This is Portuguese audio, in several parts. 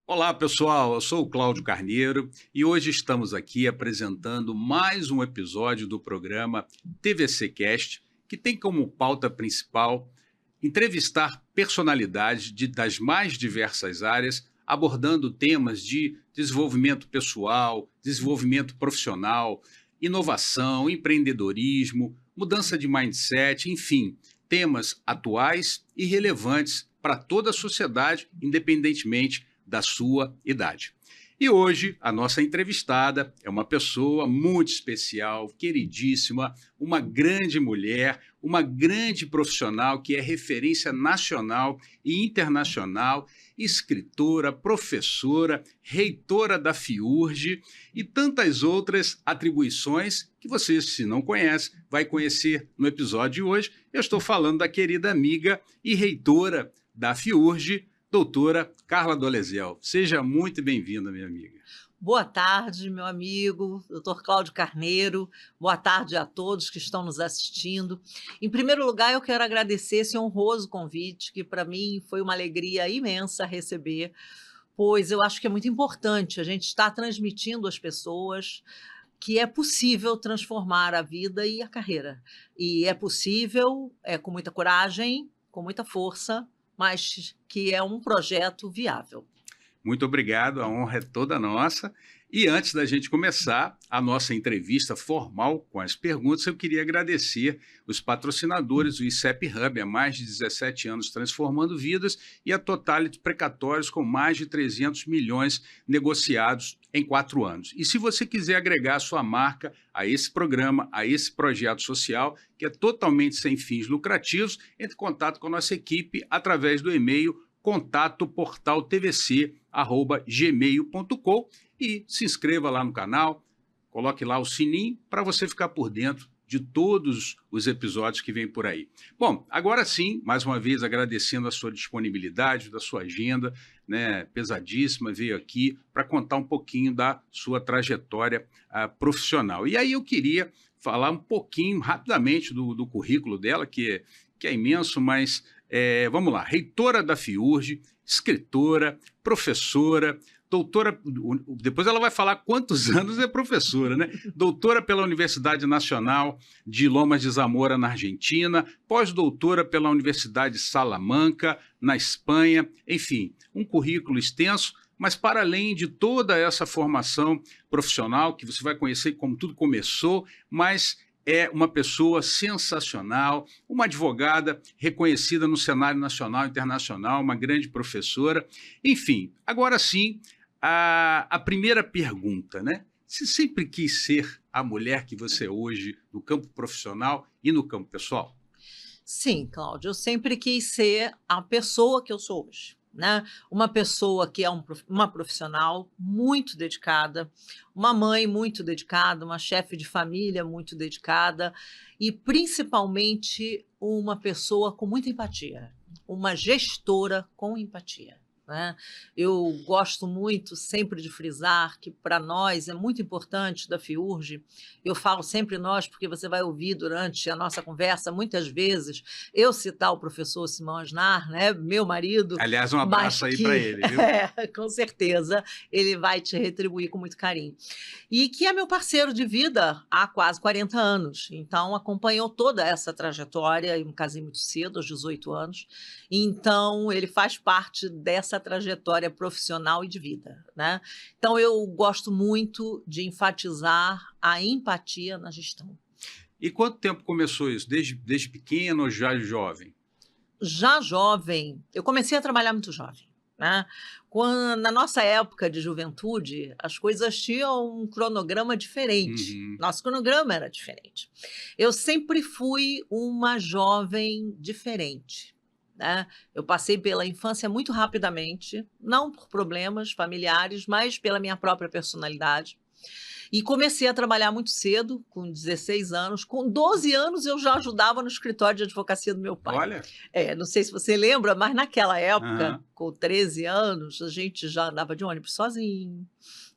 Olá, pessoal. Eu sou o Cláudio Carneiro e hoje estamos aqui apresentando mais um episódio do programa TVC Cast, que tem como pauta principal entrevistar personalidades das mais diversas áreas, abordando temas de desenvolvimento pessoal, desenvolvimento profissional, inovação, empreendedorismo, mudança de mindset, enfim, temas atuais e relevantes para toda a sociedade, independentemente da sua idade. E hoje a nossa entrevistada é uma pessoa muito especial, queridíssima, uma grande mulher, uma grande profissional que é referência nacional e internacional, escritora, professora, reitora da FIURJ e tantas outras atribuições que você, se não conhece, vai conhecer no episódio de hoje. Eu estou falando da querida amiga e reitora da FIURJ, doutora Carla Dolezel. Seja muito bem-vinda, minha amiga. Boa tarde, meu amigo, doutor Cláudio Carneiro. Boa tarde a todos que estão nos assistindo. Em primeiro lugar, eu quero agradecer esse honroso convite, que para mim foi uma alegria imensa receber, pois eu acho que é muito importante a gente estar transmitindo às pessoas que é possível transformar a vida e a carreira. E é possível, com muita coragem, com muita força, mas que é um projeto viável. Muito obrigado, a honra é toda nossa. E antes da gente começar a nossa entrevista formal com as perguntas, eu queria agradecer os patrocinadores do ICEP Hub, há mais de 17 anos transformando vidas, e a Totality Precatórios, com mais de 300 milhões negociados em 4 anos. E se você quiser agregar a sua marca a esse programa, a esse projeto social, que é totalmente sem fins lucrativos, entre em contato com a nossa equipe através do e-mail contatoportaltvc@gmail.com e se inscreva lá no canal, coloque lá o sininho para você ficar por dentro de todos os episódios que vêm por aí. Bom, agora sim, mais uma vez agradecendo a sua disponibilidade, da sua agenda, né, pesadíssima, veio aqui para contar um pouquinho da sua trajetória profissional. E aí eu queria falar um pouquinho, rapidamente, do currículo dela, que é imenso, mas vamos lá. Reitora da FIURJ, escritora, professora, doutora, depois ela vai falar quantos anos é professora, né? Doutora pela Universidade Nacional de Lomas de Zamora, na Argentina, pós-doutora pela Universidade Salamanca, na Espanha, enfim, um currículo extenso, mas para além de toda essa formação profissional, que você vai conhecer como tudo começou, mas é uma pessoa sensacional, uma advogada reconhecida no cenário nacional e internacional, uma grande professora. Enfim, agora sim, a primeira pergunta, né? Você sempre quis ser a mulher que você é hoje no campo profissional e no campo pessoal? Sim, Cláudio, eu sempre quis ser a pessoa que eu sou hoje, né? Uma pessoa que é uma profissional muito dedicada, uma mãe muito dedicada, uma chefe de família muito dedicada e, principalmente, uma pessoa com muita empatia, uma gestora com empatia, né? Eu gosto muito sempre de frisar que para nós é muito importante da FIURJ, eu falo sempre nós porque você vai ouvir durante a nossa conversa muitas vezes eu citar o professor Simão Asnar, né, meu marido, Aliás, um mas abraço aí para que ele, viu? com certeza ele vai te retribuir com muito carinho. E que é meu parceiro de vida há quase 40 anos, então acompanhou toda essa trajetória, eu me casei muito cedo, aos 18 anos, então ele faz parte dessa trajetória profissional e de vida, né? Então eu gosto muito de enfatizar a empatia na gestão. E quanto tempo começou isso? Desde pequeno ou já jovem? Já jovem, eu comecei a trabalhar muito jovem, né? Na nossa época de juventude, as coisas tinham um cronograma diferente. Uhum. Nosso cronograma era diferente. Eu sempre fui uma jovem diferente, né? Eu passei pela infância muito rapidamente, não por problemas familiares, mas pela minha própria personalidade. E comecei a trabalhar muito cedo, com 16 anos. Com 12 anos, eu já ajudava no escritório de advocacia do meu pai. Olha, Não sei se você lembra, mas naquela época, aham. com 13 anos, a gente já andava de ônibus sozinho,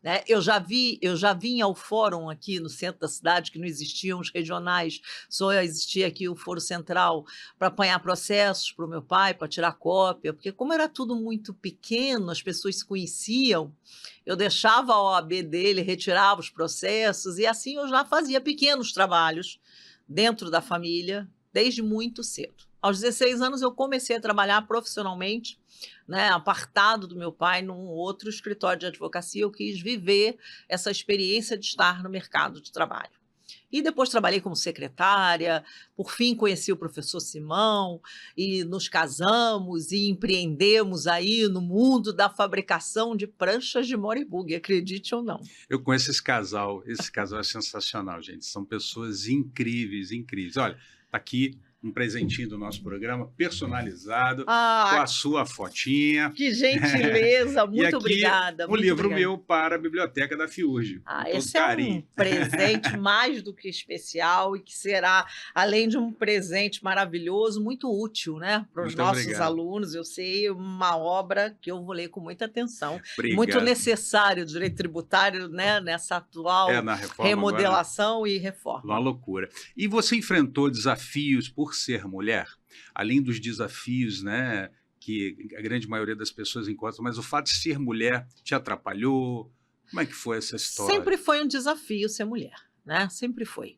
né? Eu já vim ao fórum aqui no centro da cidade, que não existiam os regionais, só existia aqui o Foro Central, para apanhar processos para o meu pai, para tirar cópia, porque como era tudo muito pequeno, as pessoas se conheciam, eu deixava a OAB dele, retirava os processos, e assim eu já fazia pequenos trabalhos dentro da família, desde muito cedo. Aos 16 anos eu comecei a trabalhar profissionalmente, né, apartado do meu pai, num outro escritório de advocacia. Eu quis viver essa experiência de estar no mercado de trabalho. E depois trabalhei como secretária, por fim conheci o professor Simão, e nos casamos e empreendemos aí no mundo da fabricação de pranchas de Moribug, acredite ou não. Eu conheço esse casal é sensacional, gente. São pessoas incríveis, incríveis. Olha, tá aqui um presentinho do nosso programa, personalizado, com a sua fotinha. Que gentileza, E muito aqui, obrigada. um muito livro obrigada. meu para a Biblioteca da Fiurge. Esse é um presente mais do que especial e que será, além de um presente maravilhoso, muito útil, né, para os Muito nossos obrigado. alunos. Eu sei, uma obra que eu vou ler com muita atenção. Obrigado. Muito necessário o direito tributário, né, nessa atual na reforma remodelação agora, e reforma. Uma loucura. E você enfrentou desafios por ser mulher? Além dos desafios, né, que a grande maioria das pessoas encontram, mas o fato de ser mulher te atrapalhou? Como é que foi essa história? Sempre foi um desafio ser mulher, né? Sempre foi.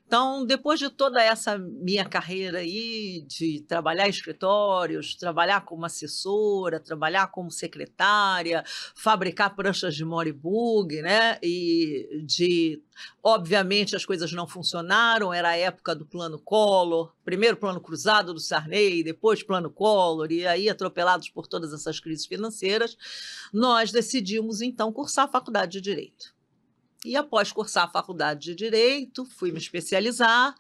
Então, depois de toda essa minha carreira aí, de trabalhar em escritórios, trabalhar como assessora, trabalhar como secretária, fabricar pranchas de Moribug, né? Obviamente, as coisas não funcionaram, era a época do Plano Collor, primeiro Plano Cruzado do Sarney, depois Plano Collor, e aí atropelados por todas essas crises financeiras, nós decidimos, então, cursar a faculdade de Direito. E após cursar a faculdade de Direito, fui me especializar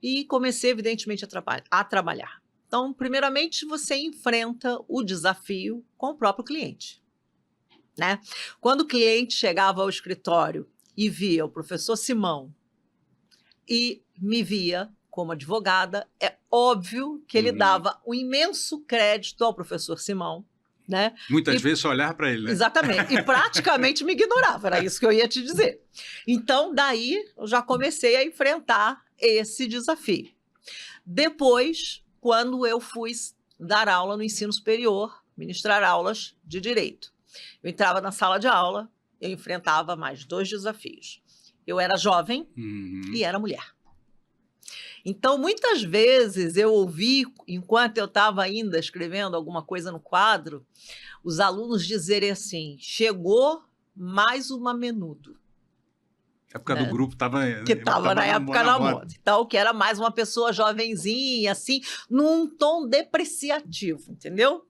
e comecei, evidentemente, a trabalhar. Então, primeiramente, você enfrenta o desafio com o próprio cliente, né? Quando o cliente chegava ao escritório e via o professor Simão e me via como advogada, é óbvio que ele dava um imenso crédito ao professor Simão, né? Muitas vezes só olhar para ele, né? Exatamente, e praticamente me ignorava, era isso que eu ia te dizer. Então, daí, eu já comecei a enfrentar esse desafio. Depois, quando eu fui dar aula no ensino superior, ministrar aulas de direito, eu entrava na sala de aula, eu enfrentava mais 2 desafios. Eu era jovem e era mulher. Então, muitas vezes eu ouvi, enquanto eu estava ainda escrevendo alguma coisa no quadro, os alunos dizerem assim: chegou mais uma menudo. A época do grupo estava na época na moda. Então, que era mais uma pessoa jovenzinha, assim, num tom depreciativo, entendeu?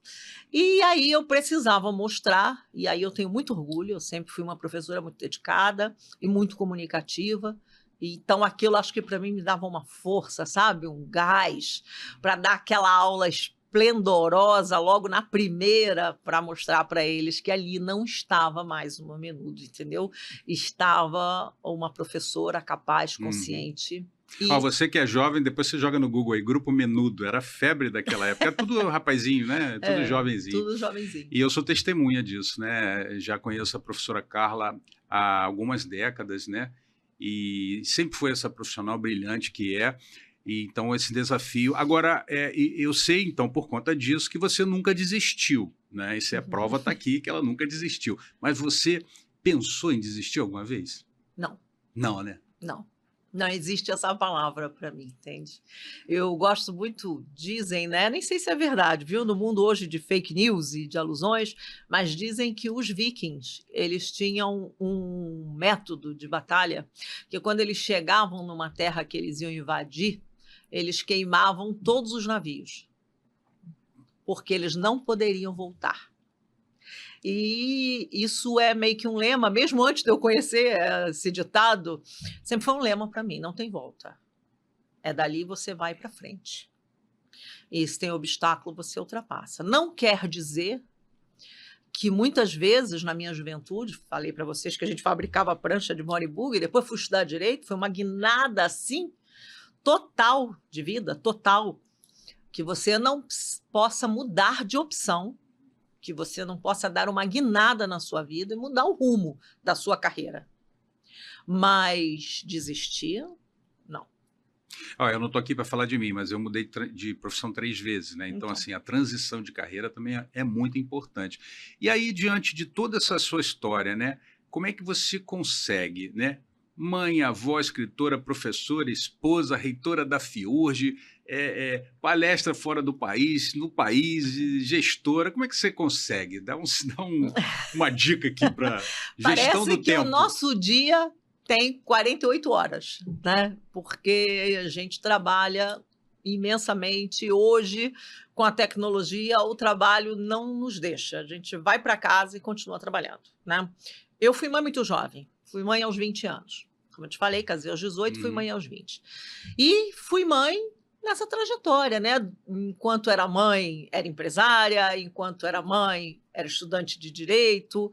E aí eu precisava mostrar, e aí eu tenho muito orgulho, eu sempre fui uma professora muito dedicada e muito comunicativa. Então, aquilo acho que para mim me dava uma força, sabe? Um gás para dar aquela aula esplendorosa logo na primeira, para mostrar para eles que ali não estava mais uma menudo, entendeu? Estava uma professora capaz, consciente. Você que é jovem, depois você joga no Google aí, Grupo Menudo, era febre daquela época, era tudo rapazinho, né? Tudo jovenzinho. Tudo jovenzinho. E eu sou testemunha disso, né? Já conheço a professora Carla há algumas décadas, né? E sempre foi essa profissional brilhante que é, e então esse desafio. Agora, eu sei, então, por conta disso, que você nunca desistiu, né? Essa prova está aqui, que ela nunca desistiu. Mas você pensou em desistir alguma vez? Não. Não, né? Não. Não existe essa palavra para mim, entende? Eu gosto muito, dizem, né? Nem sei se é verdade, viu? No mundo hoje de fake news e de alusões, mas dizem que os vikings, eles tinham um método de batalha, que quando eles chegavam numa terra que eles iam invadir, eles queimavam todos os navios, porque eles não poderiam voltar. E isso é meio que um lema, mesmo antes de eu conhecer esse ditado, sempre foi um lema para mim: não tem volta. É dali você vai para frente. E se tem obstáculo, você ultrapassa. Não quer dizer que muitas vezes, na minha juventude, falei para vocês que a gente fabricava prancha de Moribug, e depois fui estudar Direito, foi uma guinada assim, total de vida, total, que você não possa mudar de opção, que você não possa dar uma guinada na sua vida e mudar o rumo da sua carreira. Mas desistir, não. Eu não estou aqui para falar de mim, mas eu mudei de profissão 3 vezes, né? Então, Então, assim, a transição de carreira também é muito importante. E aí, diante de toda essa sua história, né? Como é que você consegue, né? Mãe, avó, escritora, professora, esposa, reitora da FIURJ, palestra fora do país, no país, e gestora. Como é que você consegue? Uma dica aqui para gestão parece do que o tempo. nosso dia tem 48 horas, né? Porque a gente trabalha imensamente. Hoje, com a tecnologia, o trabalho não nos deixa. A gente vai para casa e continua trabalhando, né? Eu fui mãe muito jovem, fui mãe aos 20 anos. Como eu te falei, casei aos 18, fui mãe aos 20. E fui mãe nessa trajetória, né? Enquanto era mãe, era empresária, enquanto era mãe, era estudante de direito.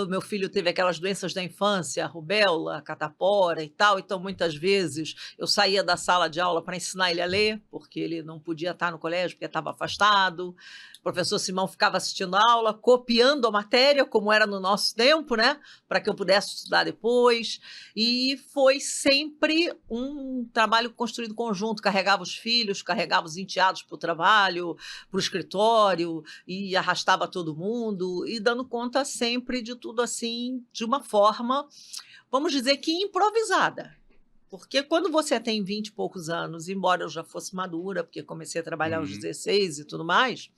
Meu filho teve aquelas doenças da infância, rubéola, catapora e tal, então muitas vezes eu saía da sala de aula para ensinar ele a ler, porque ele não podia estar no colégio, porque estava afastado. O professor Simão ficava assistindo a aula, copiando a matéria, como era no nosso tempo, né? Para que eu pudesse estudar depois. E foi sempre um trabalho construído conjunto, carregava os filhos, carregava os enteados para o trabalho, para o escritório, e arrastava todo mundo, e dando conta sempre de tudo assim, de uma forma, vamos dizer que improvisada. Porque quando você tem 20 e poucos anos, embora eu já fosse madura, porque comecei a trabalhar aos 16 e tudo mais,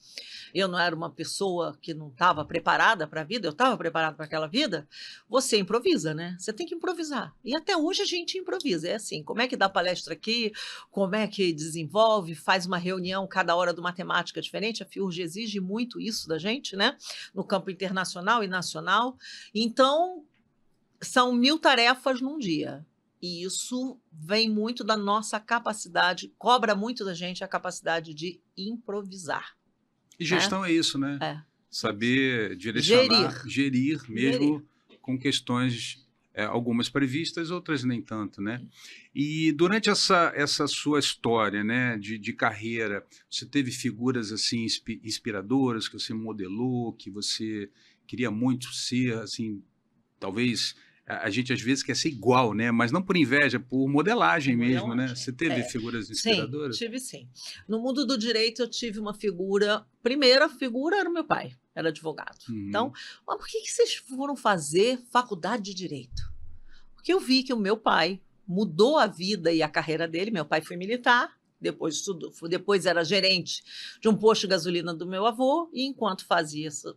eu não era uma pessoa que não estava preparada para a vida, eu estava preparada para aquela vida, você improvisa, né? Você tem que improvisar. E até hoje a gente improvisa. É assim, como é que dá palestra aqui, como é que desenvolve, faz uma reunião cada hora de matemática diferente, a FIURJ exige muito isso da gente, né? No campo internacional e nacional. Então, são 1000 tarefas num dia. E isso vem muito da nossa capacidade, cobra muito da gente a capacidade de improvisar. E gestão é isso, né? É. Saber direcionar, gerir mesmo Gerir. com questões, algumas previstas, outras nem tanto, né? E durante essa sua história, né, de carreira, você teve figuras assim inspiradoras que você modelou, que você queria muito ser, assim, talvez a gente às vezes quer ser igual, né? Mas não por inveja, por modelagem mesmo, né? Você teve figuras inspiradoras? Sim, tive sim. No mundo do direito eu tive uma figura, primeira figura era o meu pai, era advogado. Então, mas por que vocês foram fazer faculdade de direito? Porque eu vi que o meu pai mudou a vida e a carreira dele, meu pai foi militar, depois era gerente de um posto de gasolina do meu avô, e enquanto fazia essas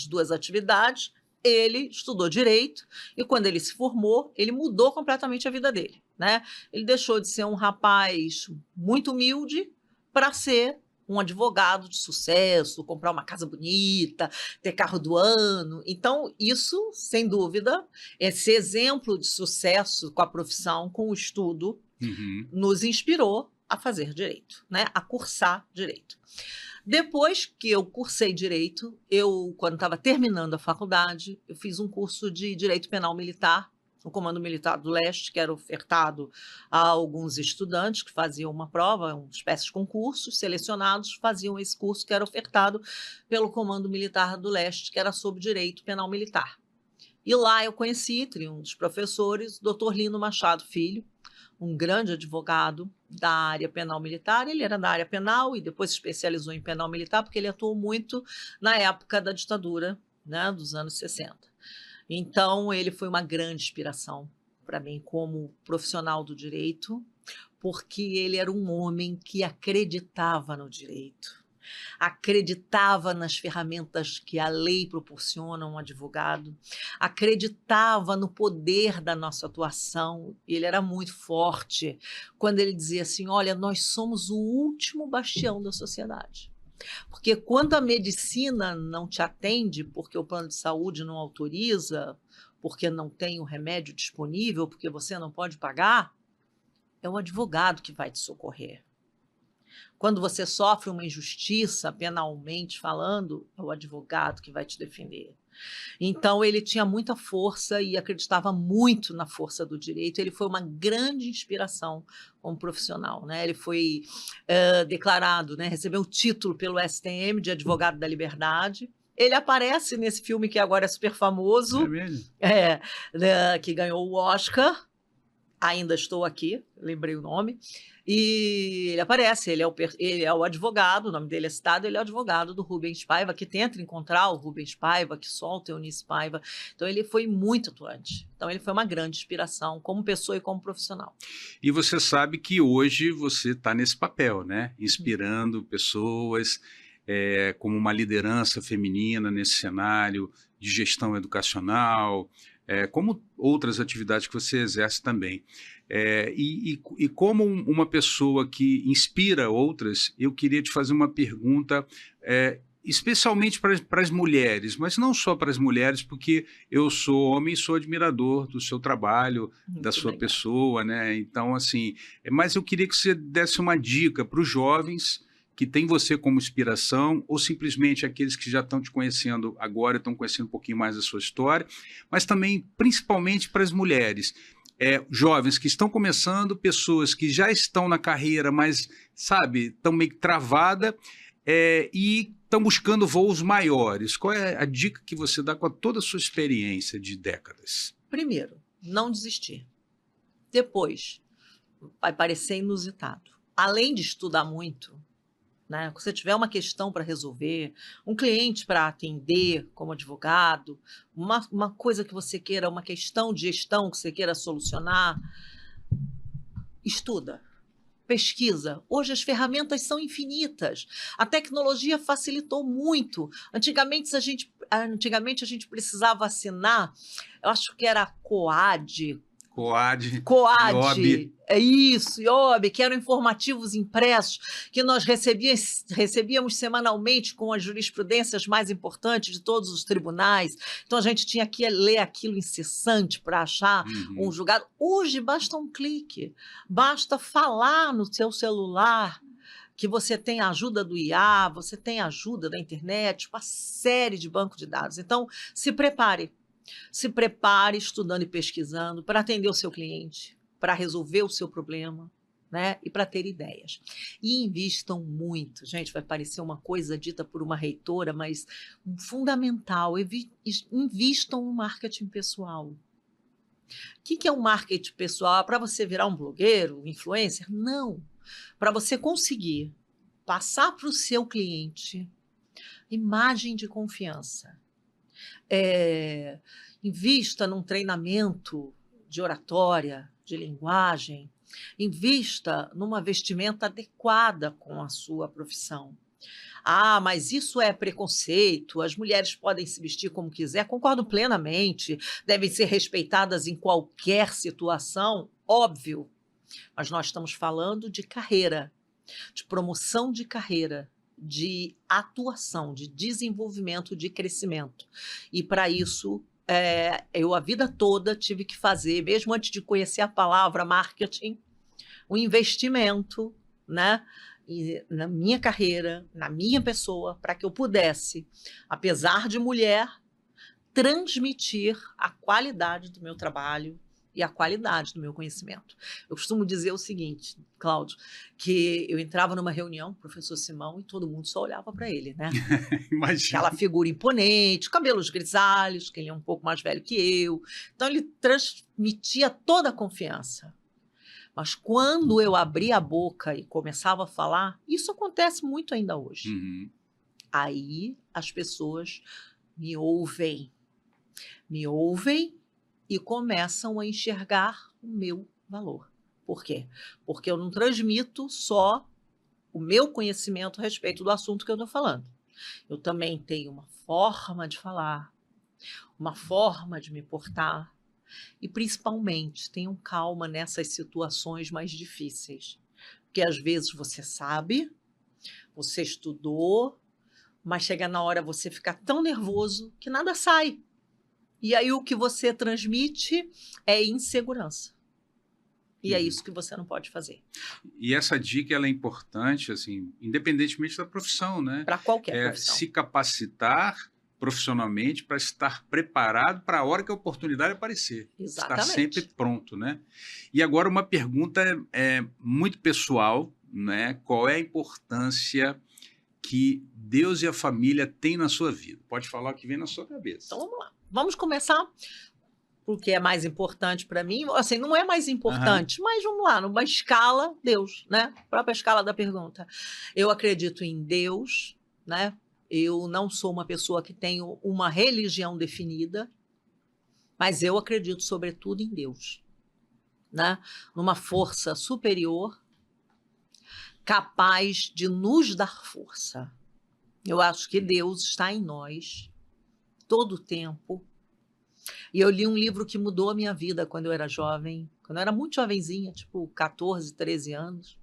2 atividades, ele estudou direito e quando ele se formou, ele mudou completamente a vida dele, né? Ele deixou de ser um rapaz muito humilde para ser um advogado de sucesso, comprar uma casa bonita, ter carro do ano. Então, isso, sem dúvida, esse exemplo de sucesso com a profissão, com o estudo, nos inspirou a fazer direito, né? A cursar direito. Depois que eu cursei direito, quando estava terminando a faculdade, eu fiz um curso de direito penal militar no Comando Militar do Leste, que era ofertado a alguns estudantes que faziam uma prova, uma espécie de concursos, selecionados faziam esse curso que era ofertado pelo Comando Militar do Leste, que era sobre direito penal militar. E lá eu conheci, entre um dos professores, o Dr. Lino Machado Filho, um grande advogado da área penal militar. Ele era da área penal e depois se especializou em penal militar, porque ele atuou muito na época da ditadura, né, dos anos 60. Então, ele foi uma grande inspiração para mim como profissional do direito, porque ele era um homem que acreditava no direito, acreditava nas ferramentas que a lei proporciona a um advogado, acreditava no poder da nossa atuação. Ele era muito forte quando ele dizia assim: olha, nós somos o último bastião da sociedade. Porque quando a medicina não te atende, porque o plano de saúde não autoriza, porque não tem o remédio disponível, porque você não pode pagar, é o advogado que vai te socorrer. Quando você sofre uma injustiça, penalmente falando, é o advogado que vai te defender. Então, ele tinha muita força e acreditava muito na força do direito. Ele foi uma grande inspiração como profissional, né? Ele foi declarado, né, recebeu o título pelo STM de advogado da liberdade. Ele aparece nesse filme que agora é super famoso, É mesmo? né, que ganhou o Oscar. Ainda Estou Aqui, lembrei o nome, e ele aparece, ele é o advogado, o nome dele é citado, ele é o advogado do Rubens Paiva, que tenta encontrar o Rubens Paiva, que solta a Eunice Paiva. Então ele foi muito atuante. Então ele foi uma grande inspiração como pessoa e como profissional. E você sabe que hoje você está nesse papel, né? Inspirando pessoas, como uma liderança feminina nesse cenário de gestão educacional, como outras atividades que você exerce também. E como uma pessoa que inspira outras, eu queria te fazer uma pergunta, especialmente para as mulheres, mas não só para as mulheres, porque eu sou homem e sou admirador do seu trabalho, da sua pessoa, né? Então, assim, mas eu queria que você desse uma dica para os jovens que têm você como inspiração, ou simplesmente aqueles que já estão te conhecendo agora, estão conhecendo um pouquinho mais da sua história, mas também, principalmente para as mulheres. Jovens que estão começando, pessoas que já estão na carreira, mas, sabe, estão meio que travada, e estão buscando voos maiores. Qual é a dica que você dá com toda a sua experiência de décadas? Primeiro, não desistir. Depois, vai parecer inusitado. Além de estudar muito, né? Se você tiver uma questão para resolver, um cliente para atender como advogado, uma coisa que você queira, uma questão de gestão que você queira solucionar, estuda, pesquisa. Hoje as ferramentas são infinitas. A tecnologia facilitou muito. Antigamente a gente precisava assinar, eu acho que era COAD, IOB. é isso, IOB, que eram informativos impressos que nós recebíamos semanalmente com as jurisprudências mais importantes de todos os tribunais. Então a gente tinha que ler aquilo incessante para achar um julgado. Hoje basta um clique, basta falar no seu celular que você tem a ajuda do IA, você tem a ajuda da internet, uma série de banco de dados. Então se prepare. Se prepare estudando e pesquisando para atender o seu cliente, para resolver o seu problema, né? E para ter ideias. E invistam muito. Gente, vai parecer uma coisa dita por uma reitora, mas fundamental. Invistam no marketing pessoal. O que é um marketing pessoal? Para você virar um blogueiro, um influencer? Não. Para você conseguir passar para o seu cliente imagem de confiança. Invista num treinamento de oratória, de linguagem, invista numa vestimenta adequada com a sua profissão. Ah, mas isso é preconceito, as mulheres podem se vestir como quiser, concordo plenamente, devem ser respeitadas em qualquer situação, óbvio, mas nós estamos falando de carreira, de promoção de carreira, de atuação, de desenvolvimento, de crescimento. E para isso, eu a vida toda tive que fazer, mesmo antes de conhecer a palavra marketing, um investimento, né, na minha carreira, na minha pessoa, para que eu pudesse, apesar de mulher, transmitir a qualidade do meu trabalho e a qualidade do meu conhecimento. Eu costumo dizer o seguinte, Cláudio, que eu entrava numa reunião com o professor Simão e todo mundo só olhava para ele, né? Imagina. Aquela figura imponente, cabelos grisalhos, que ele é um pouco mais velho que eu. Então, ele transmitia toda a confiança. Mas quando eu abria a boca e começava a falar, isso acontece muito ainda hoje. Aí as pessoas me ouvem e começam a enxergar o meu valor. Por quê? Porque eu não transmito só o meu conhecimento a respeito do assunto que eu estou falando. Eu também tenho uma forma de falar, uma forma de me portar e, principalmente, tenham calma nessas situações mais difíceis. Porque, às vezes, você sabe, você estudou, mas chega na hora você fica tão nervoso que nada sai. E aí o que você transmite é insegurança. E é isso que você não pode fazer. E essa dica ela é importante, assim, independentemente da profissão, né? Para qualquer profissão. Se capacitar profissionalmente para estar preparado para a hora que a oportunidade aparecer. Exatamente. Estar sempre pronto, né? E agora uma pergunta muito pessoal, né? Qual é a importância que Deus e a família têm na sua vida? Pode falar o que vem na sua cabeça. Então vamos lá. Vamos começar porque é mais importante para mim. Assim, não é mais importante, mas vamos lá, numa escala, Deus, né? A própria escala da pergunta. Eu acredito em Deus, né? Eu não sou uma pessoa que tenho uma religião definida, mas eu acredito, sobretudo, em Deus, né? Numa força superior, capaz de nos dar força. Eu acho que Deus está em nós todo o tempo. E eu li um livro que mudou a minha vida quando eu era jovem, quando eu era muito jovenzinha, tipo 14, 13 anos.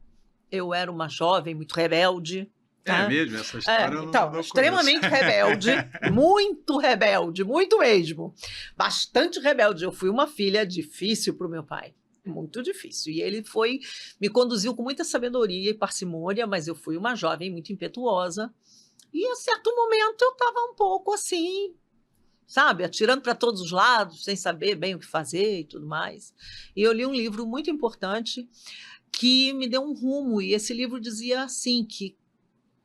Eu era uma jovem muito rebelde. É mesmo? Essa história eu então, não extremamente rebelde, muito mesmo. Bastante rebelde. Eu fui uma filha difícil para o meu pai. Muito difícil. E ele me conduziu com muita sabedoria e parcimônia, mas eu fui uma jovem muito impetuosa. E a certo momento eu estava um pouco assim, sabe, atirando para todos os lados, sem saber bem o que fazer e tudo mais. E eu li um livro muito importante que me deu um rumo, e esse livro dizia assim, que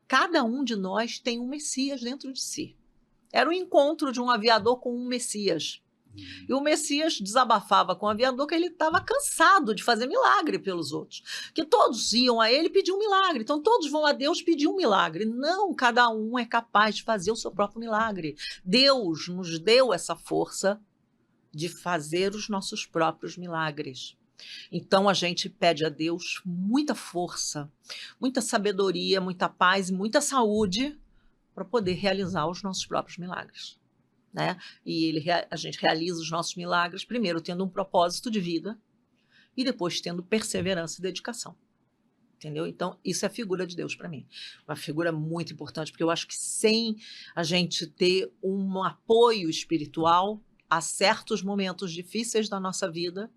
cada um de nós tem um Messias dentro de si. Era o encontro de um aviador com um Messias. E o Messias desabafava com o aviador que ele estava cansado de fazer milagre pelos outros. Que todos iam a ele pedir um milagre. Então todos vão a Deus pedir um milagre. Não, cada um é capaz de fazer o seu próprio milagre. Deus nos deu essa força de fazer os nossos próprios milagres. Então a gente pede a Deus muita força, muita sabedoria, muita paz e muita saúde para poder realizar os nossos próprios milagres. Né? E a gente realiza os nossos milagres, primeiro tendo um propósito de vida e depois tendo perseverança e dedicação. Entendeu? Então, isso é a figura de Deus para mim. Uma figura muito importante, porque eu acho que sem a gente ter um apoio espiritual a certos momentos difíceis da nossa vida,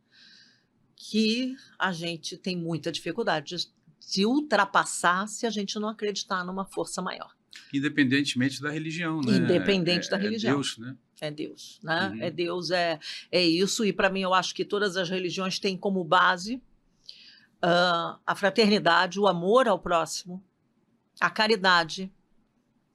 que a gente tem muita dificuldade de ultrapassar se a gente não acreditar numa força maior. Independentemente da religião, né? Independente da religião. É Deus, né? É Deus, né? Uhum. É Deus, é isso. E para mim eu acho que todas as religiões têm como base a fraternidade, o amor ao próximo, a caridade.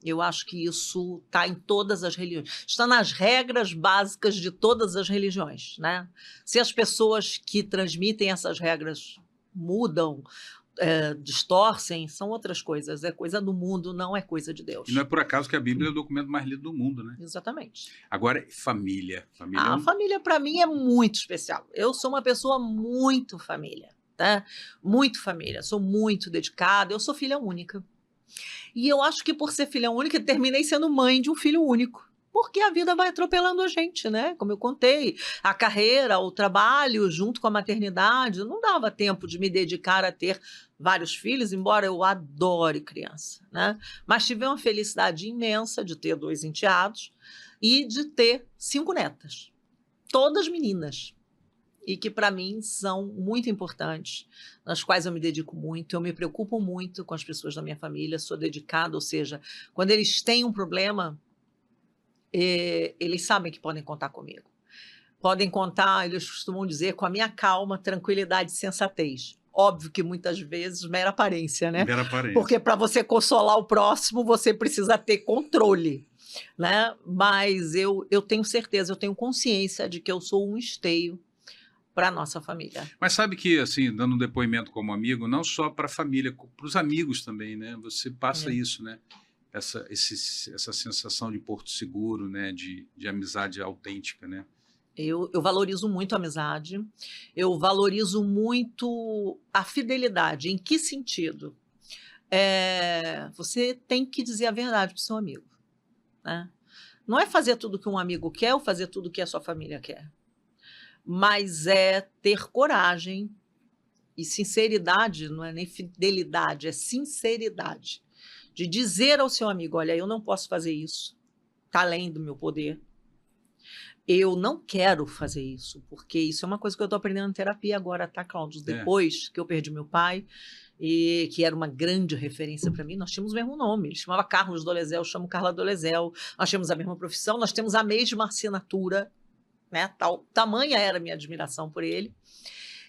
Eu acho que isso está em todas as religiões. Está nas regras básicas de todas as religiões, né? Se as pessoas que transmitem essas regras mudam, distorcem, são outras coisas. É coisa do mundo, não é coisa de Deus. E não é por acaso que a Bíblia é o documento mais lido do mundo, né? Exatamente. Agora, família. A família, para mim, é muito especial. Eu sou uma pessoa muito família, tá? Muito família. Sou muito dedicada. Eu sou filha única. E eu acho que por ser filha única, terminei sendo mãe de um filho único. Porque a vida vai atropelando a gente, né? Como eu contei, a carreira, o trabalho, junto com a maternidade, não dava tempo de me dedicar a ter vários filhos, embora eu adore criança, né? Mas tive uma felicidade imensa de ter 2 enteados e de ter 5 netas, todas meninas, e que para mim são muito importantes, nas quais eu me dedico muito, eu me preocupo muito com as pessoas da minha família, sou dedicada, ou seja, quando eles têm um problema, eles sabem que podem contar comigo. Podem contar, eles costumam dizer, com a minha calma, tranquilidade e sensatez. Óbvio que muitas vezes mera aparência, né? Mera aparência. Porque para você consolar o próximo, você precisa ter controle, né? Mas eu tenho certeza, eu tenho consciência de que eu sou um esteio para a nossa família. Mas sabe que, assim, dando um depoimento como amigo, não só para a família, para os amigos também, né? Você passa isso, né? Essa sensação de porto seguro, né? De amizade autêntica, né? Eu valorizo muito a amizade, eu valorizo muito a fidelidade. Em que sentido? Você tem que dizer a verdade para o seu amigo, né? Não é fazer tudo que um amigo quer ou fazer tudo que a sua família quer, mas é ter coragem e sinceridade, não é nem fidelidade, é sinceridade, de dizer ao seu amigo, olha, eu não posso fazer isso, está além do meu poder. Eu não quero fazer isso, porque isso é uma coisa que eu estou aprendendo em terapia agora, tá, Cláudio? Depois que eu perdi meu pai, e que era uma grande referência para mim, nós tínhamos o mesmo nome, ele chamava Carlos Dolezel, eu chamo Carla Dolezel, nós temos a mesma profissão, nós temos a mesma assinatura, né? Tamanha era a minha admiração por ele,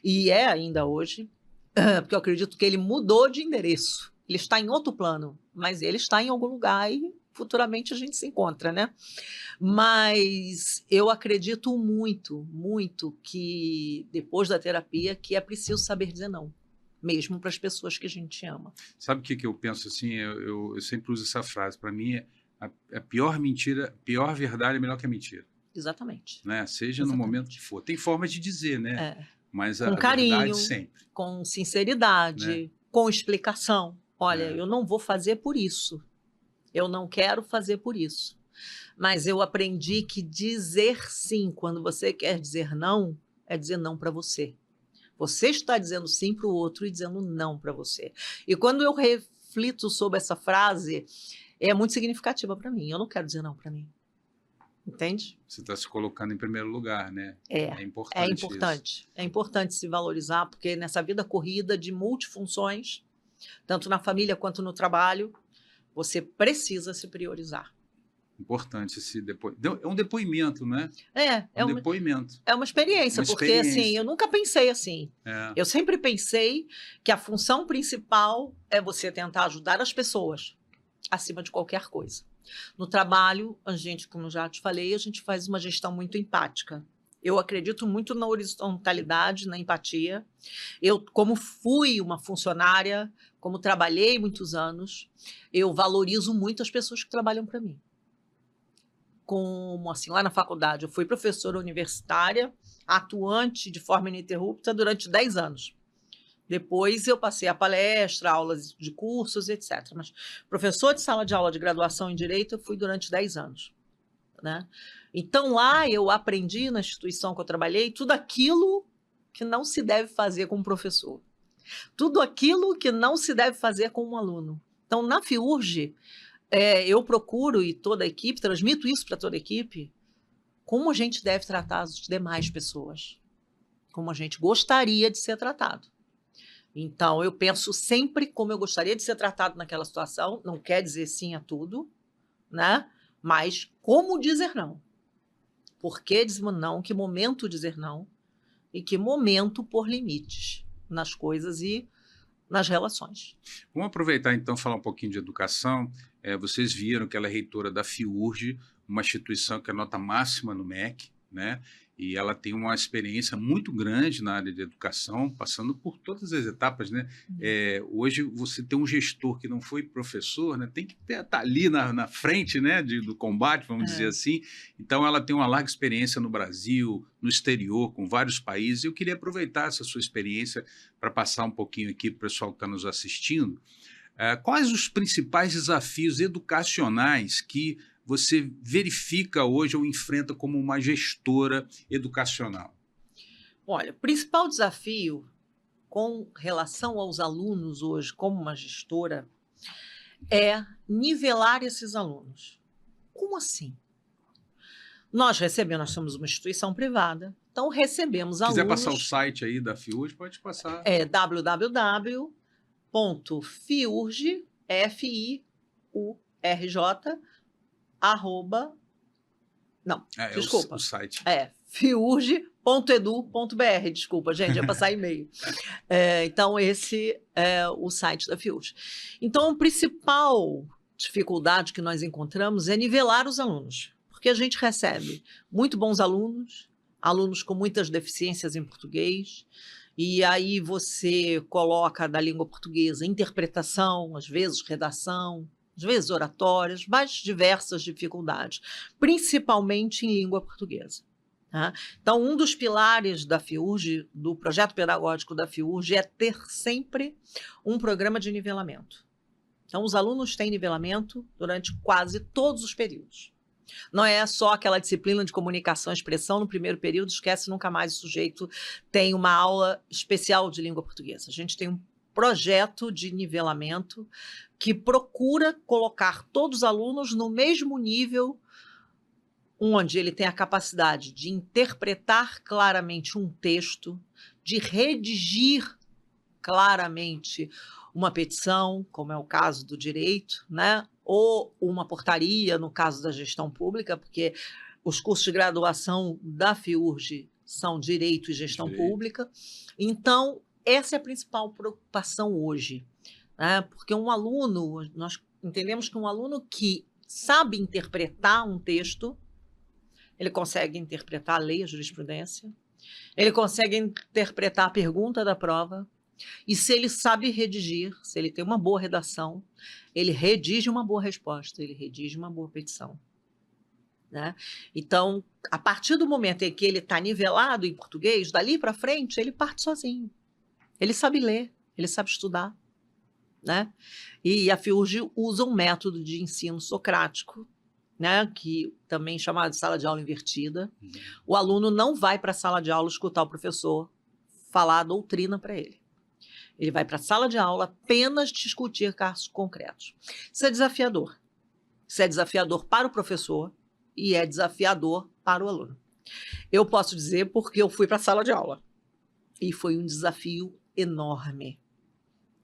e é ainda hoje, porque eu acredito que ele mudou de endereço, ele está em outro plano, mas ele está em algum lugar e futuramente a gente se encontra, né? Mas eu acredito muito, muito que depois da terapia que é preciso saber dizer não, mesmo para as pessoas que a gente ama. Sabe o que que eu penso assim? Eu sempre uso essa frase. Para mim, a pior mentira, pior verdade é melhor que a mentira, Exatamente. né? Seja no momento que for. Tem forma de dizer, né? É. Mas Com a verdade carinho, sempre, com né? sinceridade, com explicação. Olha, É, eu não vou fazer por isso. Eu não quero fazer por isso. Mas eu aprendi que dizer sim quando você quer dizer não é dizer não para você. Você está dizendo sim para o outro e dizendo não para você. E quando eu reflito sobre essa frase, é muito significativa para mim. Eu não quero dizer não para mim. Entende? você está se colocando em primeiro lugar, né? É, É é importante isso. importante. É importante se valorizar, porque nessa vida corrida de multifunções, tanto na família quanto no trabalho, você precisa se priorizar. Importante esse depoimento. É um depoimento, né? É, É é um uma, depoimento, é uma experiência, uma porque assim, eu experiência. nunca pensei assim. É, Eu sempre pensei que a função principal é você tentar ajudar as pessoas, acima de qualquer coisa. No trabalho, a gente, como já te falei, a gente faz uma gestão muito empática. Eu acredito muito na horizontalidade, na empatia. Eu, como fui uma funcionária, como trabalhei muitos anos, eu valorizo muito as pessoas que trabalham para mim. Como assim, lá na faculdade, eu fui professora universitária, atuante de forma ininterrupta durante 10 anos. Depois eu passei a palestra, aulas de cursos, etc. Mas professor de sala de aula de graduação em Direito eu fui durante 10 anos. Né? Então lá eu aprendi, na instituição que eu trabalhei, tudo aquilo que não se deve fazer com um professor. Tudo aquilo que não se deve fazer com um aluno. Então, na FIURG, eu procuro, e toda a equipe, transmito isso para toda a equipe, como a gente deve tratar as demais pessoas. Como a gente gostaria de ser tratado. Então, eu penso sempre como eu gostaria de ser tratado naquela situação. Não quer dizer sim a tudo, né? Mas como dizer não. Por que dizer não? Que momento dizer não? E que momento pôr limites nas coisas e nas relações. Vamos aproveitar então e falar um pouquinho de educação. Vocês viram que ela é reitora da FIURG, uma instituição que é nota máxima no MEC, né? E ela tem uma experiência muito grande na área de educação, passando por todas as etapas, né? Hoje você tem um gestor que não foi professor, né? Tem que estar ali na frente, né? Do combate, vamos dizer assim. Então ela tem uma larga experiência no Brasil, no exterior, com vários países. Eu queria aproveitar essa sua experiência para passar um pouquinho aqui para o pessoal que está nos assistindo. Quais os principais desafios educacionais que você verifica hoje ou enfrenta como uma gestora educacional? Olha, o principal desafio com relação aos alunos hoje, como uma gestora, é nivelar esses alunos. Como assim? Nós somos uma instituição privada, então recebemos Se quiser passar o alunos. site aí da FIURG, pode passar. É www.fiurj, arroba, não, desculpa, O site. fiurge.edu.br, desculpa, gente, ia passar e-mail. Então, esse é o site da FIURG. Então, a principal dificuldade que nós encontramos é nivelar os alunos, porque a gente recebe muito bons alunos, alunos com muitas deficiências em português, e aí você coloca da língua portuguesa interpretação, às vezes redação, às vezes oratórias, mais diversas dificuldades, principalmente em língua portuguesa. Tá? Então, um dos pilares da FIURG, do projeto pedagógico da FIURG, é ter sempre um programa de nivelamento. Então, os alunos têm nivelamento durante quase todos os períodos. Não é só aquela disciplina de comunicação e expressão no primeiro período, esquece, nunca mais o sujeito tem uma aula especial de língua portuguesa. A gente tem um projeto de nivelamento que procura colocar todos os alunos no mesmo nível, onde ele tem a capacidade de interpretar claramente um texto, de redigir claramente uma petição, como é o caso do direito, né? Ou uma portaria, no caso da gestão pública, porque os cursos de graduação da FIURG são Direito e Gestão Pública. Então, essa é a principal preocupação hoje, né? Porque um aluno, nós entendemos que um aluno que sabe interpretar um texto, ele consegue interpretar a lei, a jurisprudência, ele consegue interpretar a pergunta da prova, e se ele sabe redigir, se ele tem uma boa redação, ele redige uma boa resposta, ele redige uma boa petição. Né? Então, a partir do momento em que ele está nivelado em português, dali para frente, ele parte sozinho. Ele sabe ler, ele sabe estudar. Né? E a FIURG usa um método de ensino socrático, né? Que também é chamado de sala de aula invertida. O aluno não vai para a sala de aula escutar o professor falar a doutrina para ele. Ele vai para a sala de aula apenas discutir casos concretos. Isso é desafiador. Isso é desafiador para o professor e é desafiador para o aluno. Eu posso dizer porque eu fui para a sala de aula. E foi um desafio enorme.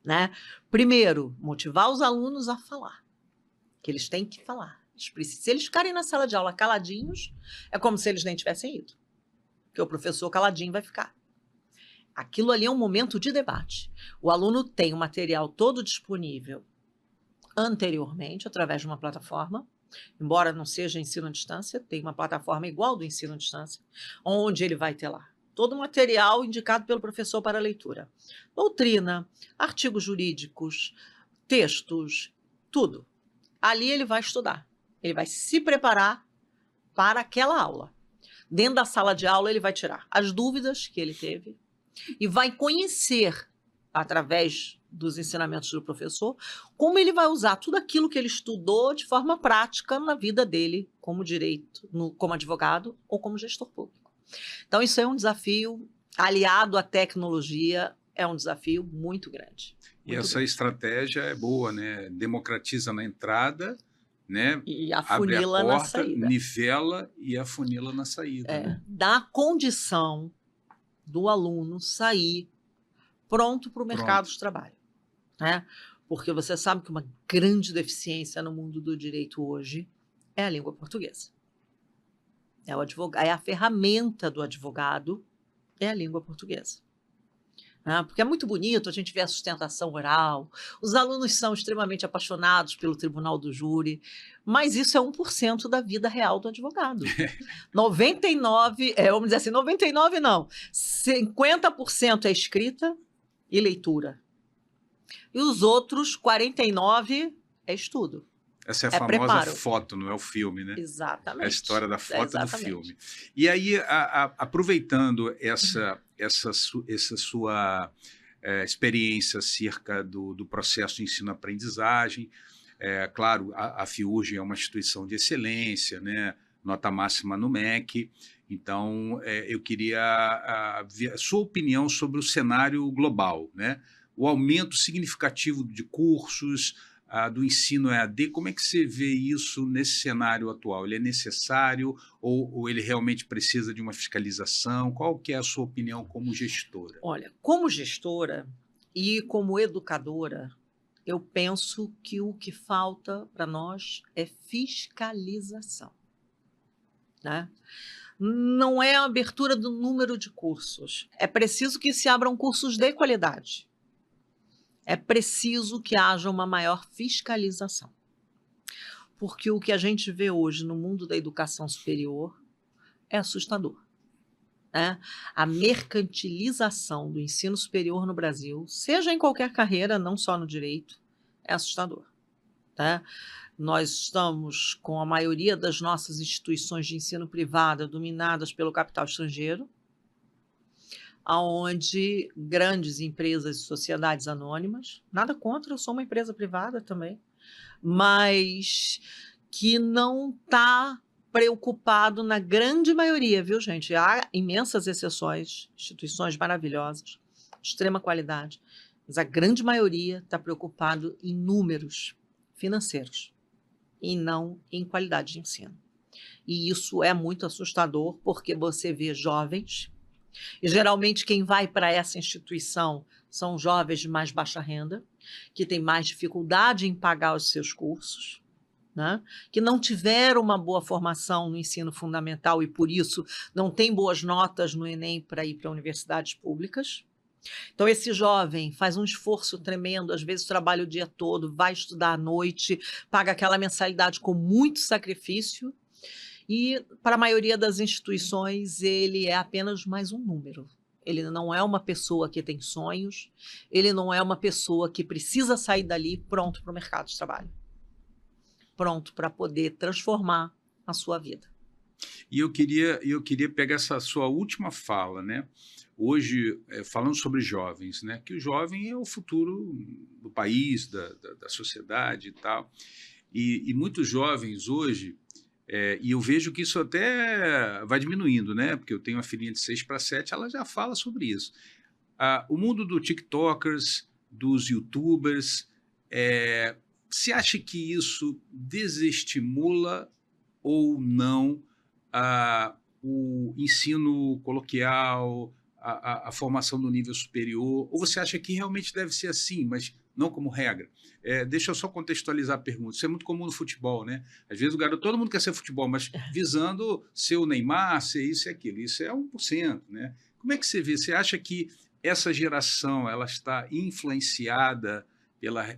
Né? Primeiro, motivar os alunos a falar. Que eles têm que falar. Se eles ficarem na sala de aula caladinhos, é como se eles nem tivessem ido. Porque o professor caladinho vai ficar. Aquilo ali é um momento de debate. O aluno tem o material todo disponível anteriormente, através de uma plataforma, embora não seja ensino à distância, tem uma plataforma igual do ensino à distância, onde ele vai ter lá todo o material indicado pelo professor para leitura. Doutrina, artigos jurídicos, textos, tudo. Ali ele vai estudar. Ele vai se preparar para aquela aula. Dentro da sala de aula, ele vai tirar as dúvidas que ele teve e vai conhecer, através dos ensinamentos do professor, como ele vai usar tudo aquilo que ele estudou de forma prática na vida dele, como direito, como advogado ou como gestor público. Então, isso é um desafio aliado à tecnologia, é um desafio muito grande. E essa estratégia é boa, né? Democratiza na entrada, né? E afunila na saída. Nivela e afunila na saída. Né? Dá condição do aluno sair pronto para o mercado de trabalho. Né? Porque você sabe que uma grande deficiência no mundo do direito hoje é a língua portuguesa. É a ferramenta do advogado, é a língua portuguesa. Porque é muito bonito a gente ver a sustentação oral, os alunos são extremamente apaixonados pelo tribunal do júri, mas isso é 1% da vida real do advogado. 99, vamos dizer assim, 99 não, 50% é escrita e leitura. E os outros 49% é estudo. Essa é a famosa preparo. Foto, não é o filme, né? Exatamente. É a história da foto do filme. E aí, aproveitando essa sua experiência acerca do processo de ensino-aprendizagem, claro, a FIURG é uma instituição de excelência, né? Nota máxima no MEC. Então, eu queria ver a sua opinião sobre o cenário global, né? O aumento significativo de cursos, do ensino EAD, como é que você vê isso nesse cenário atual? Ele é necessário ou ele realmente precisa de uma fiscalização? Qual que é a sua opinião como gestora? Olha, como gestora e como educadora, eu penso que o que falta para nós é fiscalização. Né? Não é a abertura do número de cursos. É preciso que se abram cursos de qualidade. É preciso que haja uma maior fiscalização. Porque o que a gente vê hoje no mundo da educação superior é assustador. Né? A mercantilização do ensino superior no Brasil, seja em qualquer carreira, não só no direito, é assustador. Tá? Nós estamos com a maioria das nossas instituições de ensino privada dominadas pelo capital estrangeiro, onde grandes empresas e sociedades anônimas, nada contra, eu sou uma empresa privada também, mas que não está preocupado na grande maioria, viu, gente? Há imensas exceções, instituições maravilhosas, de extrema qualidade, mas a grande maioria está preocupado em números financeiros e não em qualidade de ensino. E isso é muito assustador, porque você vê jovens, e geralmente quem vai para essa instituição são jovens de mais baixa renda, que têm mais dificuldade em pagar os seus cursos, né? Que não tiveram uma boa formação no ensino fundamental e, por isso, não têm boas notas no Enem para ir para universidades públicas. Então, esse jovem faz um esforço tremendo, às vezes trabalha o dia todo, vai estudar à noite, paga aquela mensalidade com muito sacrifício, e para a maioria das instituições ele é apenas mais um número. Ele não é uma pessoa que tem sonhos, ele não é uma pessoa que precisa sair dali pronto para o mercado de trabalho, pronto para poder transformar a sua vida. E eu queria pegar essa sua última fala, né? Hoje, falando sobre jovens, né? Que o jovem é o futuro do país, da sociedade e tal. E muitos jovens hoje, e eu vejo que isso até vai diminuindo, né? Porque eu tenho uma filhinha de 6 para 7, ela já fala sobre isso. O mundo dos TikTokers, dos YouTubers, você acha que isso desestimula ou não o ensino coloquial, a formação do nível superior? Ou você acha que realmente deve ser assim, mas não como regra? Deixa eu só contextualizar a pergunta. Isso é muito comum no futebol, né? Às vezes todo mundo quer ser futebol, mas visando ser o Neymar, ser isso e aquilo. Isso é 1%, né? Como é que você vê? Você acha que essa geração ela está influenciada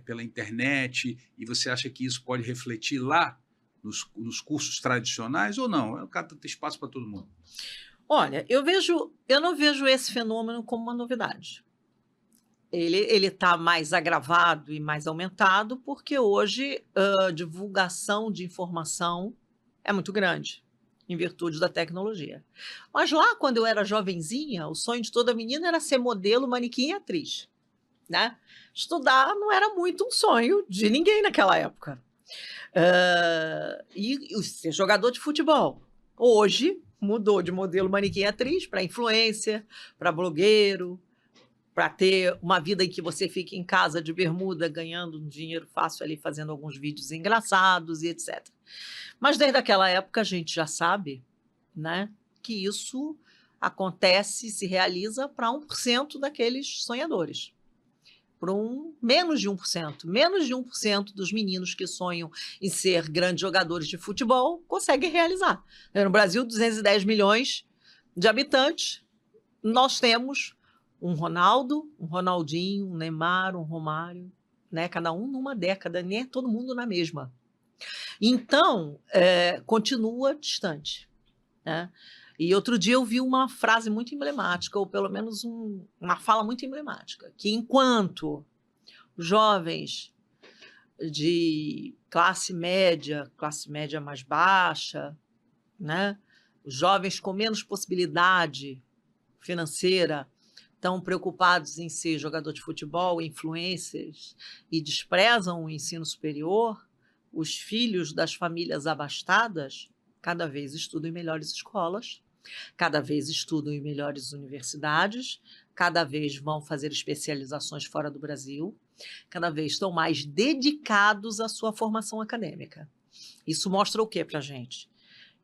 pela internet e você acha que isso pode refletir lá nos cursos tradicionais ou não? O cara tem espaço para todo mundo. Olha, eu não vejo esse fenômeno como uma novidade. Ele está mais agravado e mais aumentado porque hoje a divulgação de informação é muito grande, em virtude da tecnologia. Mas lá, quando eu era jovenzinha, o sonho de toda menina era ser modelo, manequim e atriz, né? Estudar não era muito um sonho de ninguém naquela época. E ser jogador de futebol. Hoje mudou de modelo, manequim e atriz para influencer, para blogueiro, para ter uma vida em que você fica em casa de bermuda, ganhando um dinheiro fácil ali, fazendo alguns vídeos engraçados e etc. Mas desde aquela época a gente já sabe, né, que isso acontece, se realiza para 1% daqueles sonhadores. Para menos de 1%. Menos de 1% dos meninos que sonham em ser grandes jogadores de futebol conseguem realizar. No Brasil, 210 milhões de habitantes, nós temos um Ronaldo, um Ronaldinho, um Neymar, um Romário, né? Cada um numa década, né? Todo mundo na mesma. Então, continua distante, né? E outro dia eu vi uma frase muito emblemática, ou pelo menos uma fala muito emblemática, que enquanto jovens de classe média mais baixa, né? Os jovens com menos possibilidade financeira estão preocupados em ser jogador de futebol, influencers, e desprezam o ensino superior, os filhos das famílias abastadas cada vez estudam em melhores escolas, cada vez estudam em melhores universidades, cada vez vão fazer especializações fora do Brasil, cada vez estão mais dedicados à sua formação acadêmica. Isso mostra o que para a gente?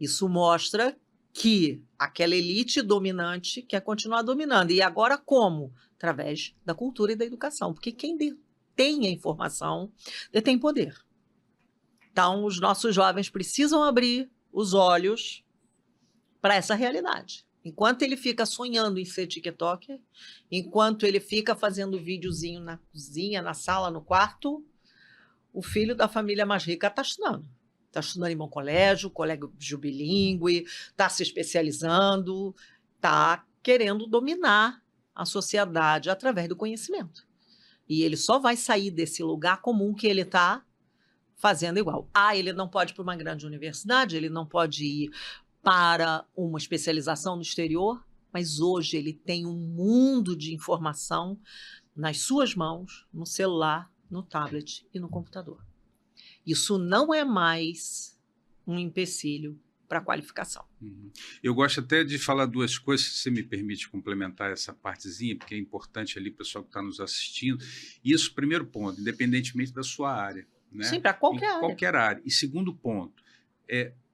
Isso mostra que aquela elite dominante quer continuar dominando. E agora como? Através da cultura e da educação. Porque quem detém a informação detém poder. Então, os nossos jovens precisam abrir os olhos para essa realidade. Enquanto ele fica sonhando em ser TikToker, enquanto ele fica fazendo videozinho na cozinha, na sala, no quarto, o filho da família mais rica está estudando. Está estudando em bom colégio bilíngue, está se especializando, está querendo dominar a sociedade através do conhecimento. E ele só vai sair desse lugar comum que ele está fazendo igual. Ele não pode ir para uma grande universidade, ele não pode ir para uma especialização no exterior, mas hoje ele tem um mundo de informação nas suas mãos, no celular, no tablet e no computador. Isso não é mais um empecilho para a qualificação. Eu gosto até de falar duas coisas, se você me permite complementar essa partezinha, porque é importante ali, o pessoal que está nos assistindo. Isso, primeiro ponto, independentemente da sua área. Né? Sim, para qualquer área. Qualquer área. E segundo ponto,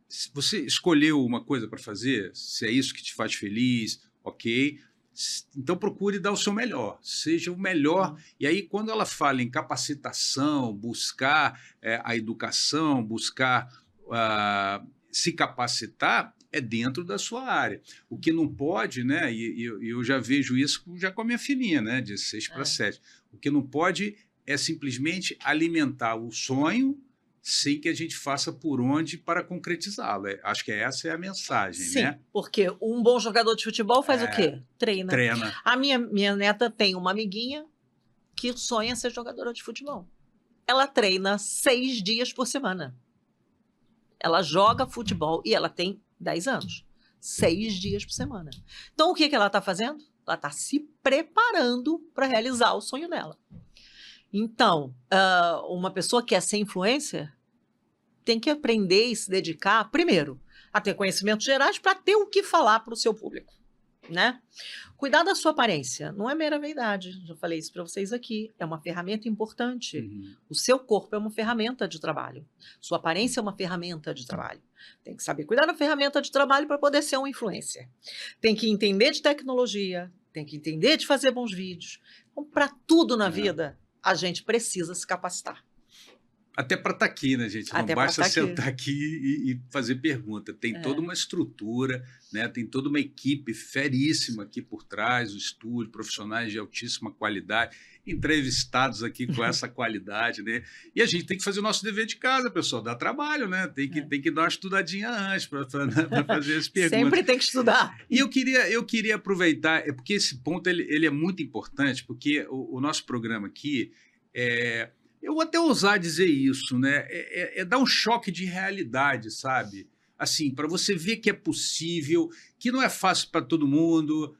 se você escolheu uma coisa para fazer, se é isso que te faz feliz, ok, então procure dar o seu melhor, seja o melhor. E aí, quando ela fala em capacitação, buscar a educação, buscar se capacitar, é dentro da sua área. O que não pode, né, e eu já vejo isso já com a minha filhinha, né, de 6 para 7, o que não pode é simplesmente alimentar o sonho sem que a gente faça por onde para concretizá-lo. Acho que essa é a mensagem, Sim, né? porque um bom jogador de futebol faz o quê? Treina. Treina. A minha neta tem uma amiguinha que sonha ser jogadora de futebol. Ela treina 6 dias por semana. Ela joga futebol e ela tem 10 anos. 6 dias por semana. Então, o que ela está fazendo? Ela está se preparando para realizar o sonho dela. Então, uma pessoa que quer ser influencer tem que aprender e se dedicar, primeiro, a ter conhecimentos gerais para ter o que falar para o seu público, né? Cuidar da sua aparência não é mera vaidade, já falei isso para vocês aqui, é uma ferramenta importante. Uhum. O seu corpo é uma ferramenta de trabalho, sua aparência é uma ferramenta de trabalho. Tem que saber cuidar da ferramenta de trabalho para poder ser um influencer. Tem que entender de tecnologia, tem que entender de fazer bons vídeos. Então, para tudo na vida, a gente precisa se capacitar. Até para estar aqui, né, gente? Não basta sentar aqui e fazer pergunta. Tem toda uma estrutura, né? Tem toda uma equipe feríssima aqui por trás, o estúdio, profissionais de altíssima qualidade, entrevistados aqui com essa qualidade, né? E a gente tem que fazer o nosso dever de casa, pessoal. Dá trabalho, né? Tem que dar uma estudadinha antes para fazer as perguntas. Sempre tem que estudar. E eu queria aproveitar, porque esse ponto ele é muito importante, porque o nosso programa aqui eu vou até ousar dizer isso, né? É dar um choque de realidade, sabe? Assim, para você ver que é possível, que não é fácil para todo mundo,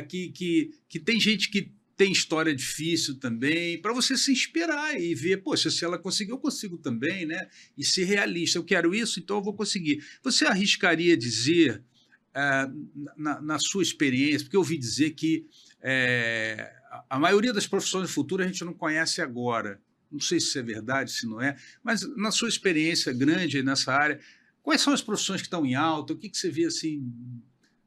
que tem gente que tem história difícil também, para você se inspirar e ver, poxa, se ela conseguiu, eu consigo também, né? E ser realista. Eu quero isso, então eu vou conseguir. Você arriscaria dizer, na sua experiência, porque eu ouvi dizer que a maioria das profissões do futuro a gente não conhece agora. Não sei se isso é verdade, se não é, mas na sua experiência grande nessa área, quais são as profissões que estão em alta? O que você vê assim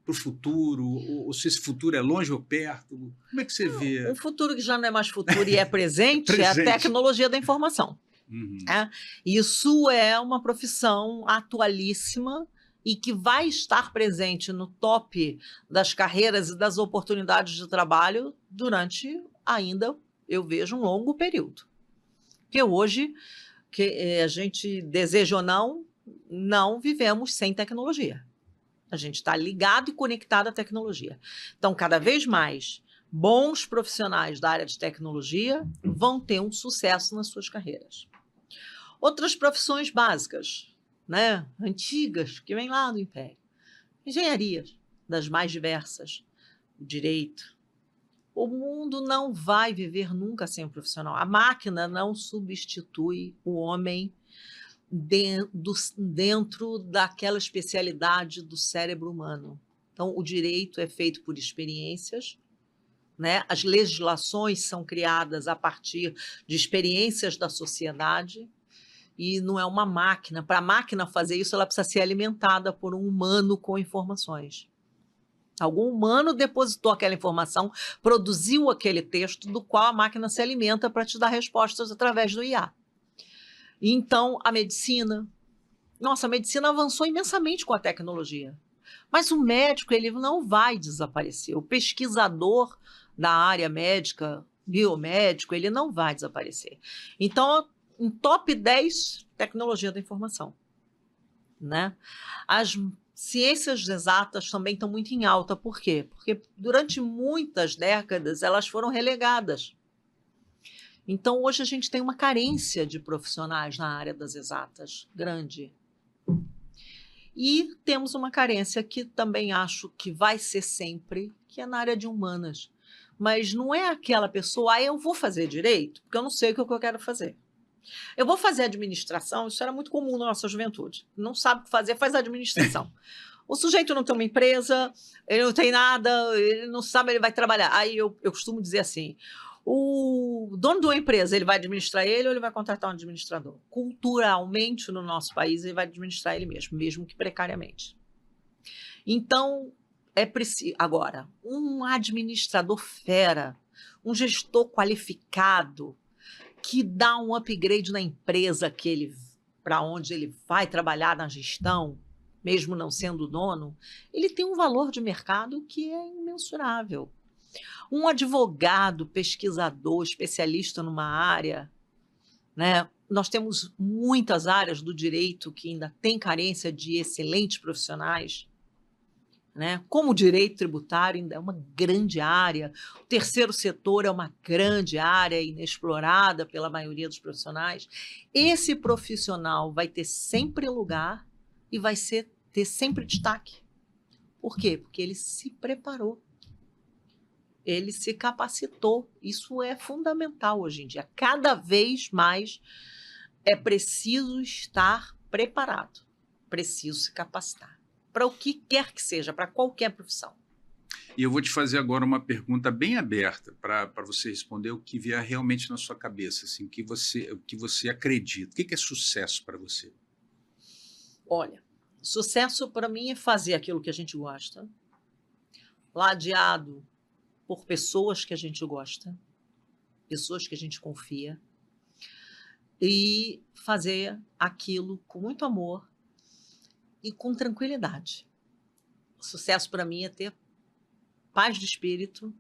para o futuro? Ou se esse futuro é longe ou perto? Como é que você vê? Um futuro que já não é mais futuro e é presente, é a tecnologia da informação. Uhum. Isso é uma profissão atualíssima e que vai estar presente no top das carreiras e das oportunidades de trabalho durante ainda, eu vejo, um longo período. Porque hoje, que a gente deseja ou não vivemos sem tecnologia. A gente está ligado e conectado à tecnologia. Então, cada vez mais, bons profissionais da área de tecnologia vão ter um sucesso nas suas carreiras. Outras profissões básicas, né, antigas, que vêm lá do Império. Engenharias, das mais diversas, o direito. O mundo não vai viver nunca sem um profissional. A máquina não substitui o homem dentro daquela especialidade do cérebro humano. Então, o direito é feito por experiências, né? As legislações são criadas a partir de experiências da sociedade e não é uma máquina. Para a máquina fazer isso, ela precisa ser alimentada por um humano com informações. Algum humano depositou aquela informação, produziu aquele texto do qual a máquina se alimenta para te dar respostas através do IA. Então, a medicina avançou imensamente com a tecnologia. Mas o médico, ele não vai desaparecer. O pesquisador da área médica, biomédico, ele não vai desaparecer. Então, em top 10, tecnologia da informação, né? As ciências exatas também estão muito em alta. Por quê? Porque durante muitas décadas elas foram relegadas. Então, hoje a gente tem uma carência de profissionais na área das exatas, grande. E temos uma carência que também acho que vai ser sempre, que é na área de humanas. Mas não é aquela pessoa, eu vou fazer direito, porque eu não sei o que eu quero fazer. Eu vou fazer administração, isso era muito comum na nossa juventude. Não sabe o que fazer, faz administração. O sujeito não tem uma empresa, ele não tem nada, ele não sabe, ele vai trabalhar. Aí eu costumo dizer assim, o dono de uma empresa, ele vai administrar ele ou ele vai contratar um administrador? Culturalmente, no nosso país, ele vai administrar ele mesmo, mesmo que precariamente. Então, é preciso... Agora, um administrador fera, um gestor qualificado, que dá um upgrade na empresa para onde ele vai trabalhar na gestão, mesmo não sendo dono, ele tem um valor de mercado que é imensurável. Um advogado, pesquisador, especialista numa área, né? Nós temos muitas áreas do direito que ainda têm carência de excelentes profissionais, né? Como o direito tributário ainda é uma grande área, o terceiro setor é uma grande área inexplorada pela maioria dos profissionais. Esse profissional vai ter sempre lugar e vai ter sempre destaque. Por quê? Porque ele se preparou, ele se capacitou. Isso é fundamental hoje em dia. Cada vez mais é preciso estar preparado, preciso se capacitar. Para o que quer que seja, para qualquer profissão. E eu vou te fazer agora uma pergunta bem aberta para você responder o que vier realmente na sua cabeça, assim, o que você acredita. O que é sucesso para você? Olha, sucesso para mim é fazer aquilo que a gente gosta, ladeado por pessoas que a gente gosta, pessoas que a gente confia, e fazer aquilo com muito amor e com tranquilidade. O sucesso para mim é ter paz de espírito.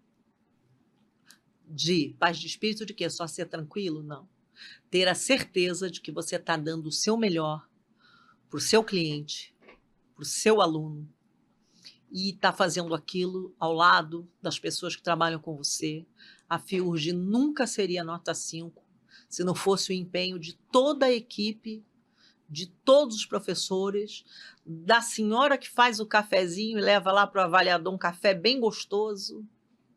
Paz de espírito de quê? Só ser tranquilo? Não. Ter a certeza de que você está dando o seu melhor para o seu cliente, para o seu aluno, e está fazendo aquilo ao lado das pessoas que trabalham com você. A FIURG nunca seria nota 5 se não fosse o empenho de toda a equipe, de todos os professores, da senhora que faz o cafezinho e leva lá para o avaliador um café bem gostoso,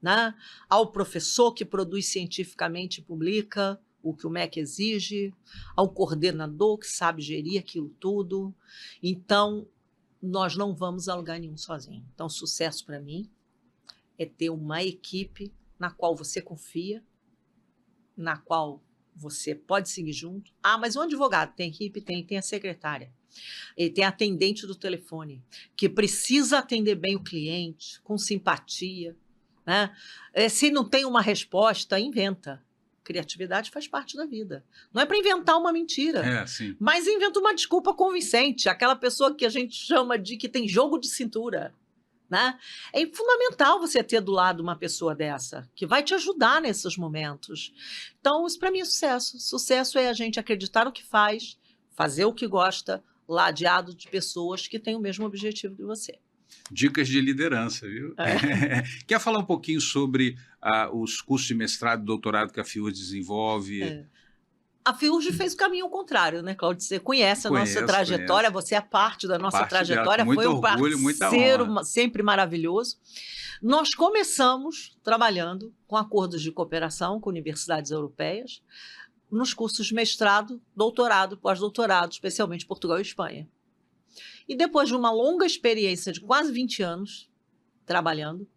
né? Ao professor que produz cientificamente e publica o que o MEC exige, ao coordenador que sabe gerir aquilo tudo. Então, nós não vamos a lugar nenhum sozinho. Então, sucesso para mim é ter uma equipe na qual você confia, na qual você pode seguir junto. Ah, mas o advogado tem equipe? Tem a secretária. Ele tem a atendente do telefone, que precisa atender bem o cliente, com simpatia, né? Se não tem uma resposta, inventa. Criatividade faz parte da vida. Não é para inventar uma mentira, mas inventa uma desculpa convincente, aquela pessoa que a gente chama de que tem jogo de cintura. Né? É fundamental você ter do lado uma pessoa dessa, que vai te ajudar nesses momentos. Então, isso para mim é sucesso. Sucesso é a gente acreditar no que faz, fazer o que gosta, ladeado de pessoas que têm o mesmo objetivo que você. Dicas de liderança, viu? Quer falar um pouquinho sobre os cursos de mestrado e doutorado que a FIURG desenvolve? A FIURG fez o caminho ao contrário, né, Cláudio? Você conhece a nossa trajetória, você é parte da nossa trajetória, foi um parceiro sempre maravilhoso. Nós começamos trabalhando com acordos de cooperação com universidades europeias, nos cursos de mestrado, doutorado, pós-doutorado, especialmente Portugal e Espanha. E depois de uma longa experiência de quase 20 anos trabalhando,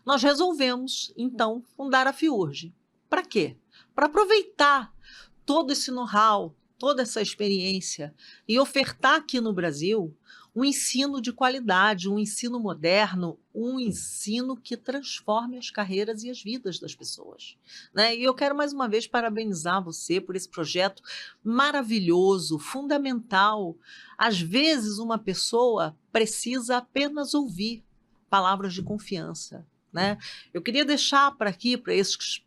nós resolvemos, então, fundar a FIURG. Para quê? Para aproveitar todo esse know-how, toda essa experiência e ofertar aqui no Brasil um ensino de qualidade, um ensino moderno, um ensino que transforme as carreiras e as vidas das pessoas. Né? E eu quero mais uma vez parabenizar você por esse projeto maravilhoso, fundamental. Às vezes uma pessoa precisa apenas ouvir palavras de confiança. Né? Eu queria deixar para esses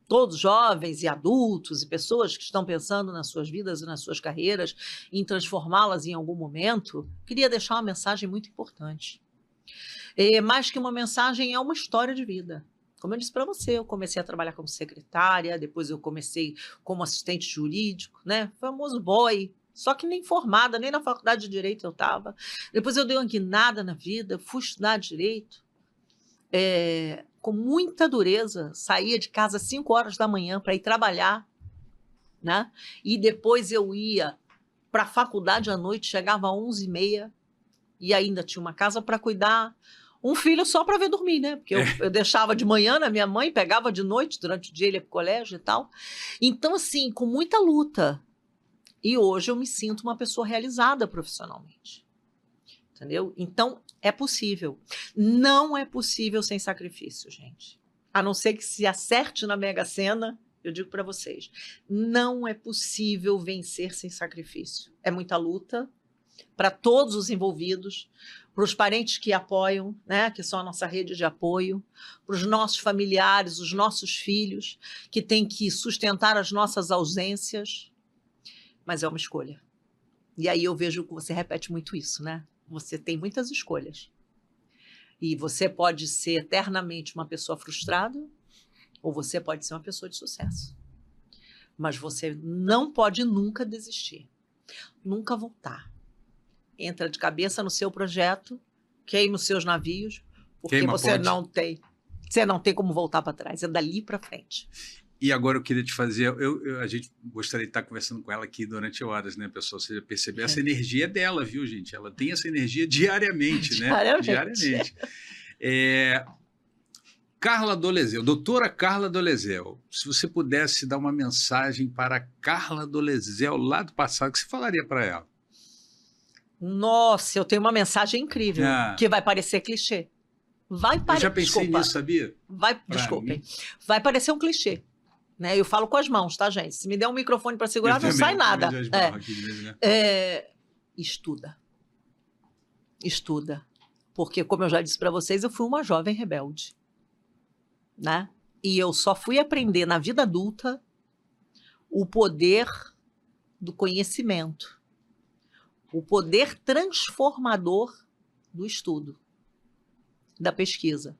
todos jovens e adultos e pessoas que estão pensando nas suas vidas e nas suas carreiras, em transformá-las em algum momento, queria deixar uma mensagem muito importante. Mais que uma mensagem, é uma história de vida. Como eu disse para você, eu comecei a trabalhar como secretária, depois eu comecei como assistente jurídico, né? Famoso boy, só que nem formada, nem na faculdade de Direito eu estava. Depois eu dei uma guinada na vida, fui estudar Direito, com muita dureza, saía de casa às 5 horas da manhã para ir trabalhar, né? E depois eu ia para a faculdade à noite, chegava às 11h30 e ainda tinha uma casa para cuidar, um filho só para ver dormir, né? Porque eu deixava de manhã na minha mãe, pegava de noite, durante o dia ele ia para o colégio e tal. Então, assim, com muita luta. E hoje eu me sinto uma pessoa realizada profissionalmente. Entendeu? Então, é possível. Não é possível sem sacrifício, gente. A não ser que se acerte na Mega Sena, eu digo para vocês, não é possível vencer sem sacrifício. É muita luta, para todos os envolvidos, para os parentes que apoiam, né, que são a nossa rede de apoio, para os nossos familiares, os nossos filhos, que têm que sustentar as nossas ausências, mas é uma escolha. E aí eu vejo que você repete muito isso, né? Você tem muitas escolhas. E você pode ser eternamente uma pessoa frustrada, ou você pode ser uma pessoa de sucesso. Mas você não pode nunca desistir, nunca voltar. Entra de cabeça no seu projeto, queima os seus navios, porque você não tem como voltar para trás, é dali para frente. E agora eu queria te fazer, a gente gostaria de estar conversando com ela aqui durante horas, né, pessoal? Você já percebeu, essa energia é dela, viu, gente? Ela tem essa energia diariamente, né? Diariamente. Carla Dolezal, doutora Carla Dolezal, se você pudesse dar uma mensagem para a Carla Dolezal lá do passado, o que você falaria para ela? Nossa, eu tenho uma mensagem incrível, que vai parecer clichê. Eu já pensei nisso, sabia? Desculpem. Vai parecer um clichê. Né? Eu falo com as mãos, tá, gente? Se me der um microfone para segurar, não sai nada. Estuda. Estuda. Porque, como eu já disse para vocês, eu fui uma jovem rebelde. Né? E eu só fui aprender na vida adulta o poder do conhecimento. O poder transformador do estudo, da pesquisa.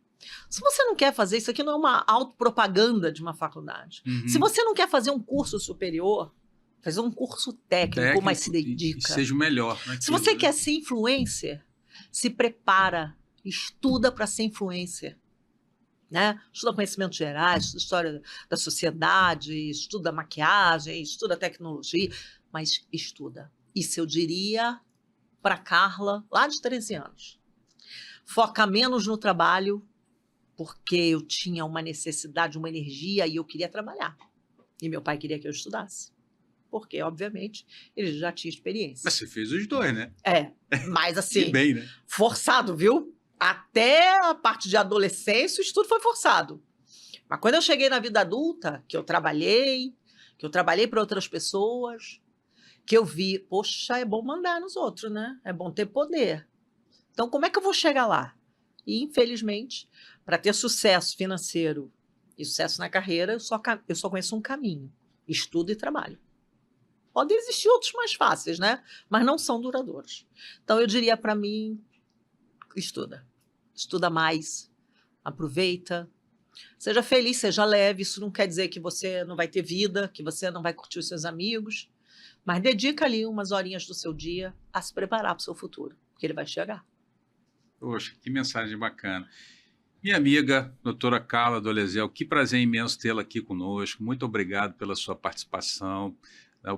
Se você não quer fazer, isso aqui não é uma autopropaganda de uma faculdade. Uhum. Se você não quer fazer um curso superior, fazer um curso técnico mas se dedica. E seja o melhor. Se você quer ser influencer, se prepara, estuda para ser influencer. Né? Estuda conhecimentos gerais, estuda história da sociedade, estuda maquiagem, estuda tecnologia, mas estuda. Isso eu diria para Carla, lá de 13 anos. Foca menos no trabalho, porque eu tinha uma necessidade, uma energia e eu queria trabalhar. E meu pai queria que eu estudasse. Porque, obviamente, ele já tinha experiência. Mas você fez os dois, né? Mas assim, bem, né? Forçado, viu? Até a parte de adolescência, o estudo foi forçado. Mas quando eu cheguei na vida adulta, que eu trabalhei para outras pessoas, que eu vi, poxa, é bom mandar nos outros, né? É bom ter poder. Então, como é que eu vou chegar lá? E, infelizmente, para ter sucesso financeiro e sucesso na carreira, eu só conheço um caminho: estudo e trabalho. Podem existir outros mais fáceis, né? Mas não são duradouros. Então, eu diria para mim, estuda. Estuda mais, aproveita, seja feliz, seja leve. Isso não quer dizer que você não vai ter vida, que você não vai curtir os seus amigos, mas dedica ali umas horinhas do seu dia a se preparar para o seu futuro, porque ele vai chegar. Poxa, que mensagem bacana. Minha amiga, doutora Carla Dolezal, que prazer imenso tê-la aqui conosco. Muito obrigado pela sua participação,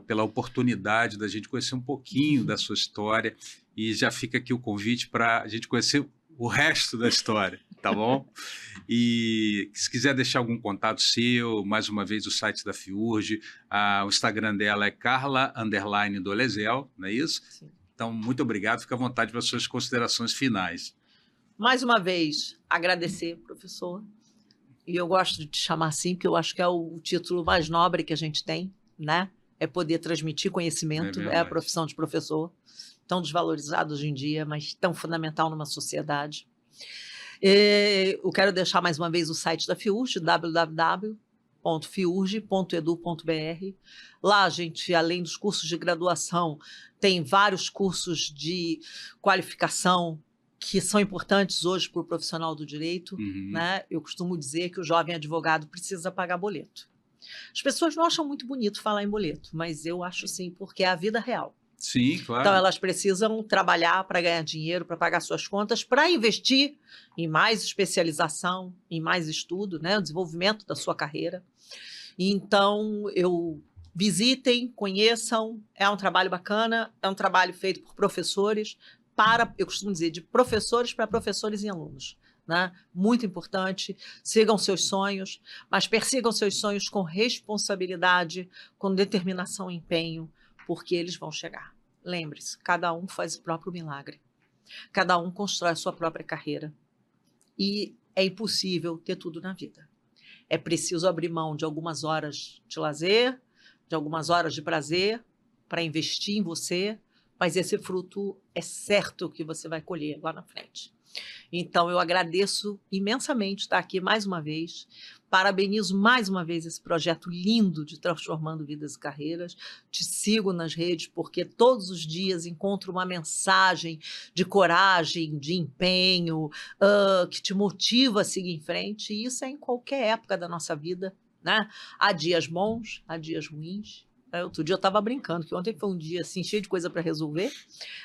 pela oportunidade da gente conhecer um pouquinho da sua história. E já fica aqui o convite para a gente conhecer o resto da história, tá bom? E se quiser deixar algum contato seu, mais uma vez o site da Fiurge, o Instagram dela é Carla_Dolezal, não é isso? Sim. Então, muito obrigado. Fica à vontade para as suas considerações finais. Mais uma vez, agradecer, professor. E eu gosto de te chamar assim, porque eu acho que é o título mais nobre que a gente tem, né? É poder transmitir conhecimento, é a profissão de professor, tão desvalorizado hoje em dia, mas tão fundamental numa sociedade. Eu quero deixar mais uma vez o site da Fiurge, www.fiurge.edu.br. Lá, a gente, além dos cursos de graduação, tem vários cursos de qualificação que são importantes hoje para o profissional do direito. Né? Eu costumo dizer que o jovem advogado precisa pagar boleto. As pessoas não acham muito bonito falar em boleto, mas eu acho sim, porque é a vida real. Sim, claro. Então, elas precisam trabalhar para ganhar dinheiro, para pagar suas contas, para investir em mais especialização, em mais estudo, né? O desenvolvimento da sua carreira. Então, visitem, conheçam, é um trabalho bacana, é um trabalho feito por professores, eu costumo dizer, de professores para professores e alunos. Né? Muito importante, sigam seus sonhos, mas persigam seus sonhos com responsabilidade, com determinação e empenho, porque eles vão chegar. Lembre-se, cada um faz o próprio milagre. Cada um constrói a sua própria carreira. E é impossível ter tudo na vida. É preciso abrir mão de algumas horas de lazer, de algumas horas de prazer, para investir em você, mas esse fruto é certo que você vai colher lá na frente. Então, eu agradeço imensamente estar aqui mais uma vez, parabenizo mais uma vez esse projeto lindo de Transformando Vidas e Carreiras, te sigo nas redes porque todos os dias encontro uma mensagem de coragem, de empenho, que te motiva a seguir em frente, e isso é em qualquer época da nossa vida, né? Há dias bons, há dias ruins. Outro dia eu estava brincando, que ontem foi um dia assim, cheio de coisa para resolver,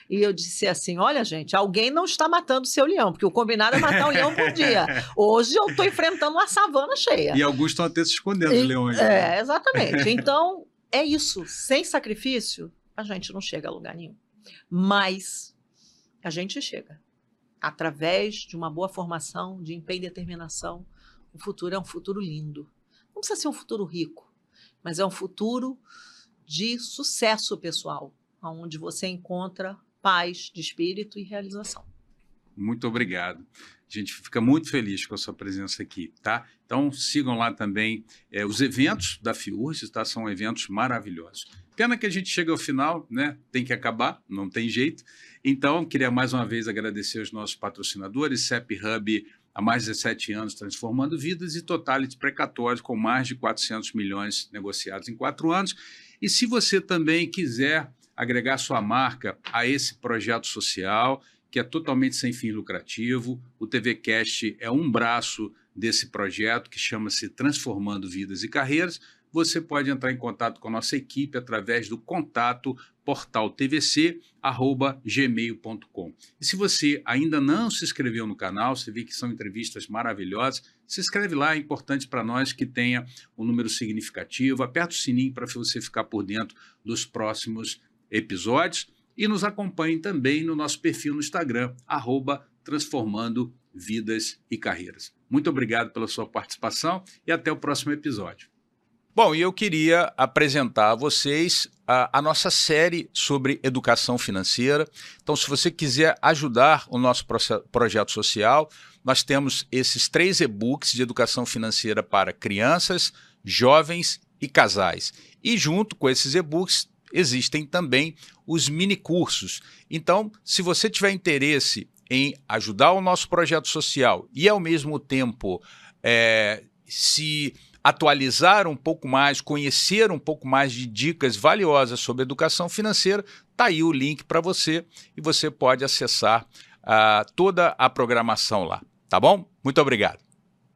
e eu disse assim, olha gente, alguém não está matando o seu leão, porque o combinado é matar um leão por dia. Hoje eu estou enfrentando uma savana cheia. E alguns estão até se escondendo, os leões. Né? Exatamente. Então, é isso. Sem sacrifício, a gente não chega a lugar nenhum. Mas a gente chega. Através de uma boa formação, de empenho e determinação, o futuro é um futuro lindo. Não precisa ser um futuro rico, mas é um futuro de sucesso pessoal, onde você encontra paz de espírito e realização. Muito obrigado. A gente fica muito feliz com a sua presença aqui, tá? Então, sigam lá também os eventos da FIURGS, tá? São eventos maravilhosos. Pena que a gente chega ao final, né? Tem que acabar, não tem jeito. Então, queria mais uma vez agradecer aos nossos patrocinadores, CEP Hub, há mais de 17 anos transformando vidas, e Totality Precatório, com mais de 400 milhões negociados em 4 anos. E se você também quiser agregar sua marca a esse projeto social, que é totalmente sem fim lucrativo, o TVCast é um braço desse projeto que chama-se Transformando Vidas e Carreiras, você pode entrar em contato com a nossa equipe através do contato portaltvc@gmail.com. E se você ainda não se inscreveu no canal, você vê que são entrevistas maravilhosas, se inscreve lá, é importante para nós que tenha um número significativo, aperta o sininho para você ficar por dentro dos próximos episódios e nos acompanhe também no nosso perfil no Instagram, @Transformando Vidas e Carreiras. Muito obrigado pela sua participação e até o próximo episódio. Bom, e eu queria apresentar a vocês a nossa série sobre educação financeira. Então, se você quiser ajudar o nosso projeto social, nós temos esses 3 e-books de educação financeira para crianças, jovens e casais. E junto com esses e-books existem também os mini-cursos. Então, se você tiver interesse em ajudar o nosso projeto social e, ao mesmo tempo, se atualizar um pouco mais, conhecer um pouco mais de dicas valiosas sobre educação financeira, está aí o link para você e você pode acessar toda a programação lá, tá bom? Muito obrigado.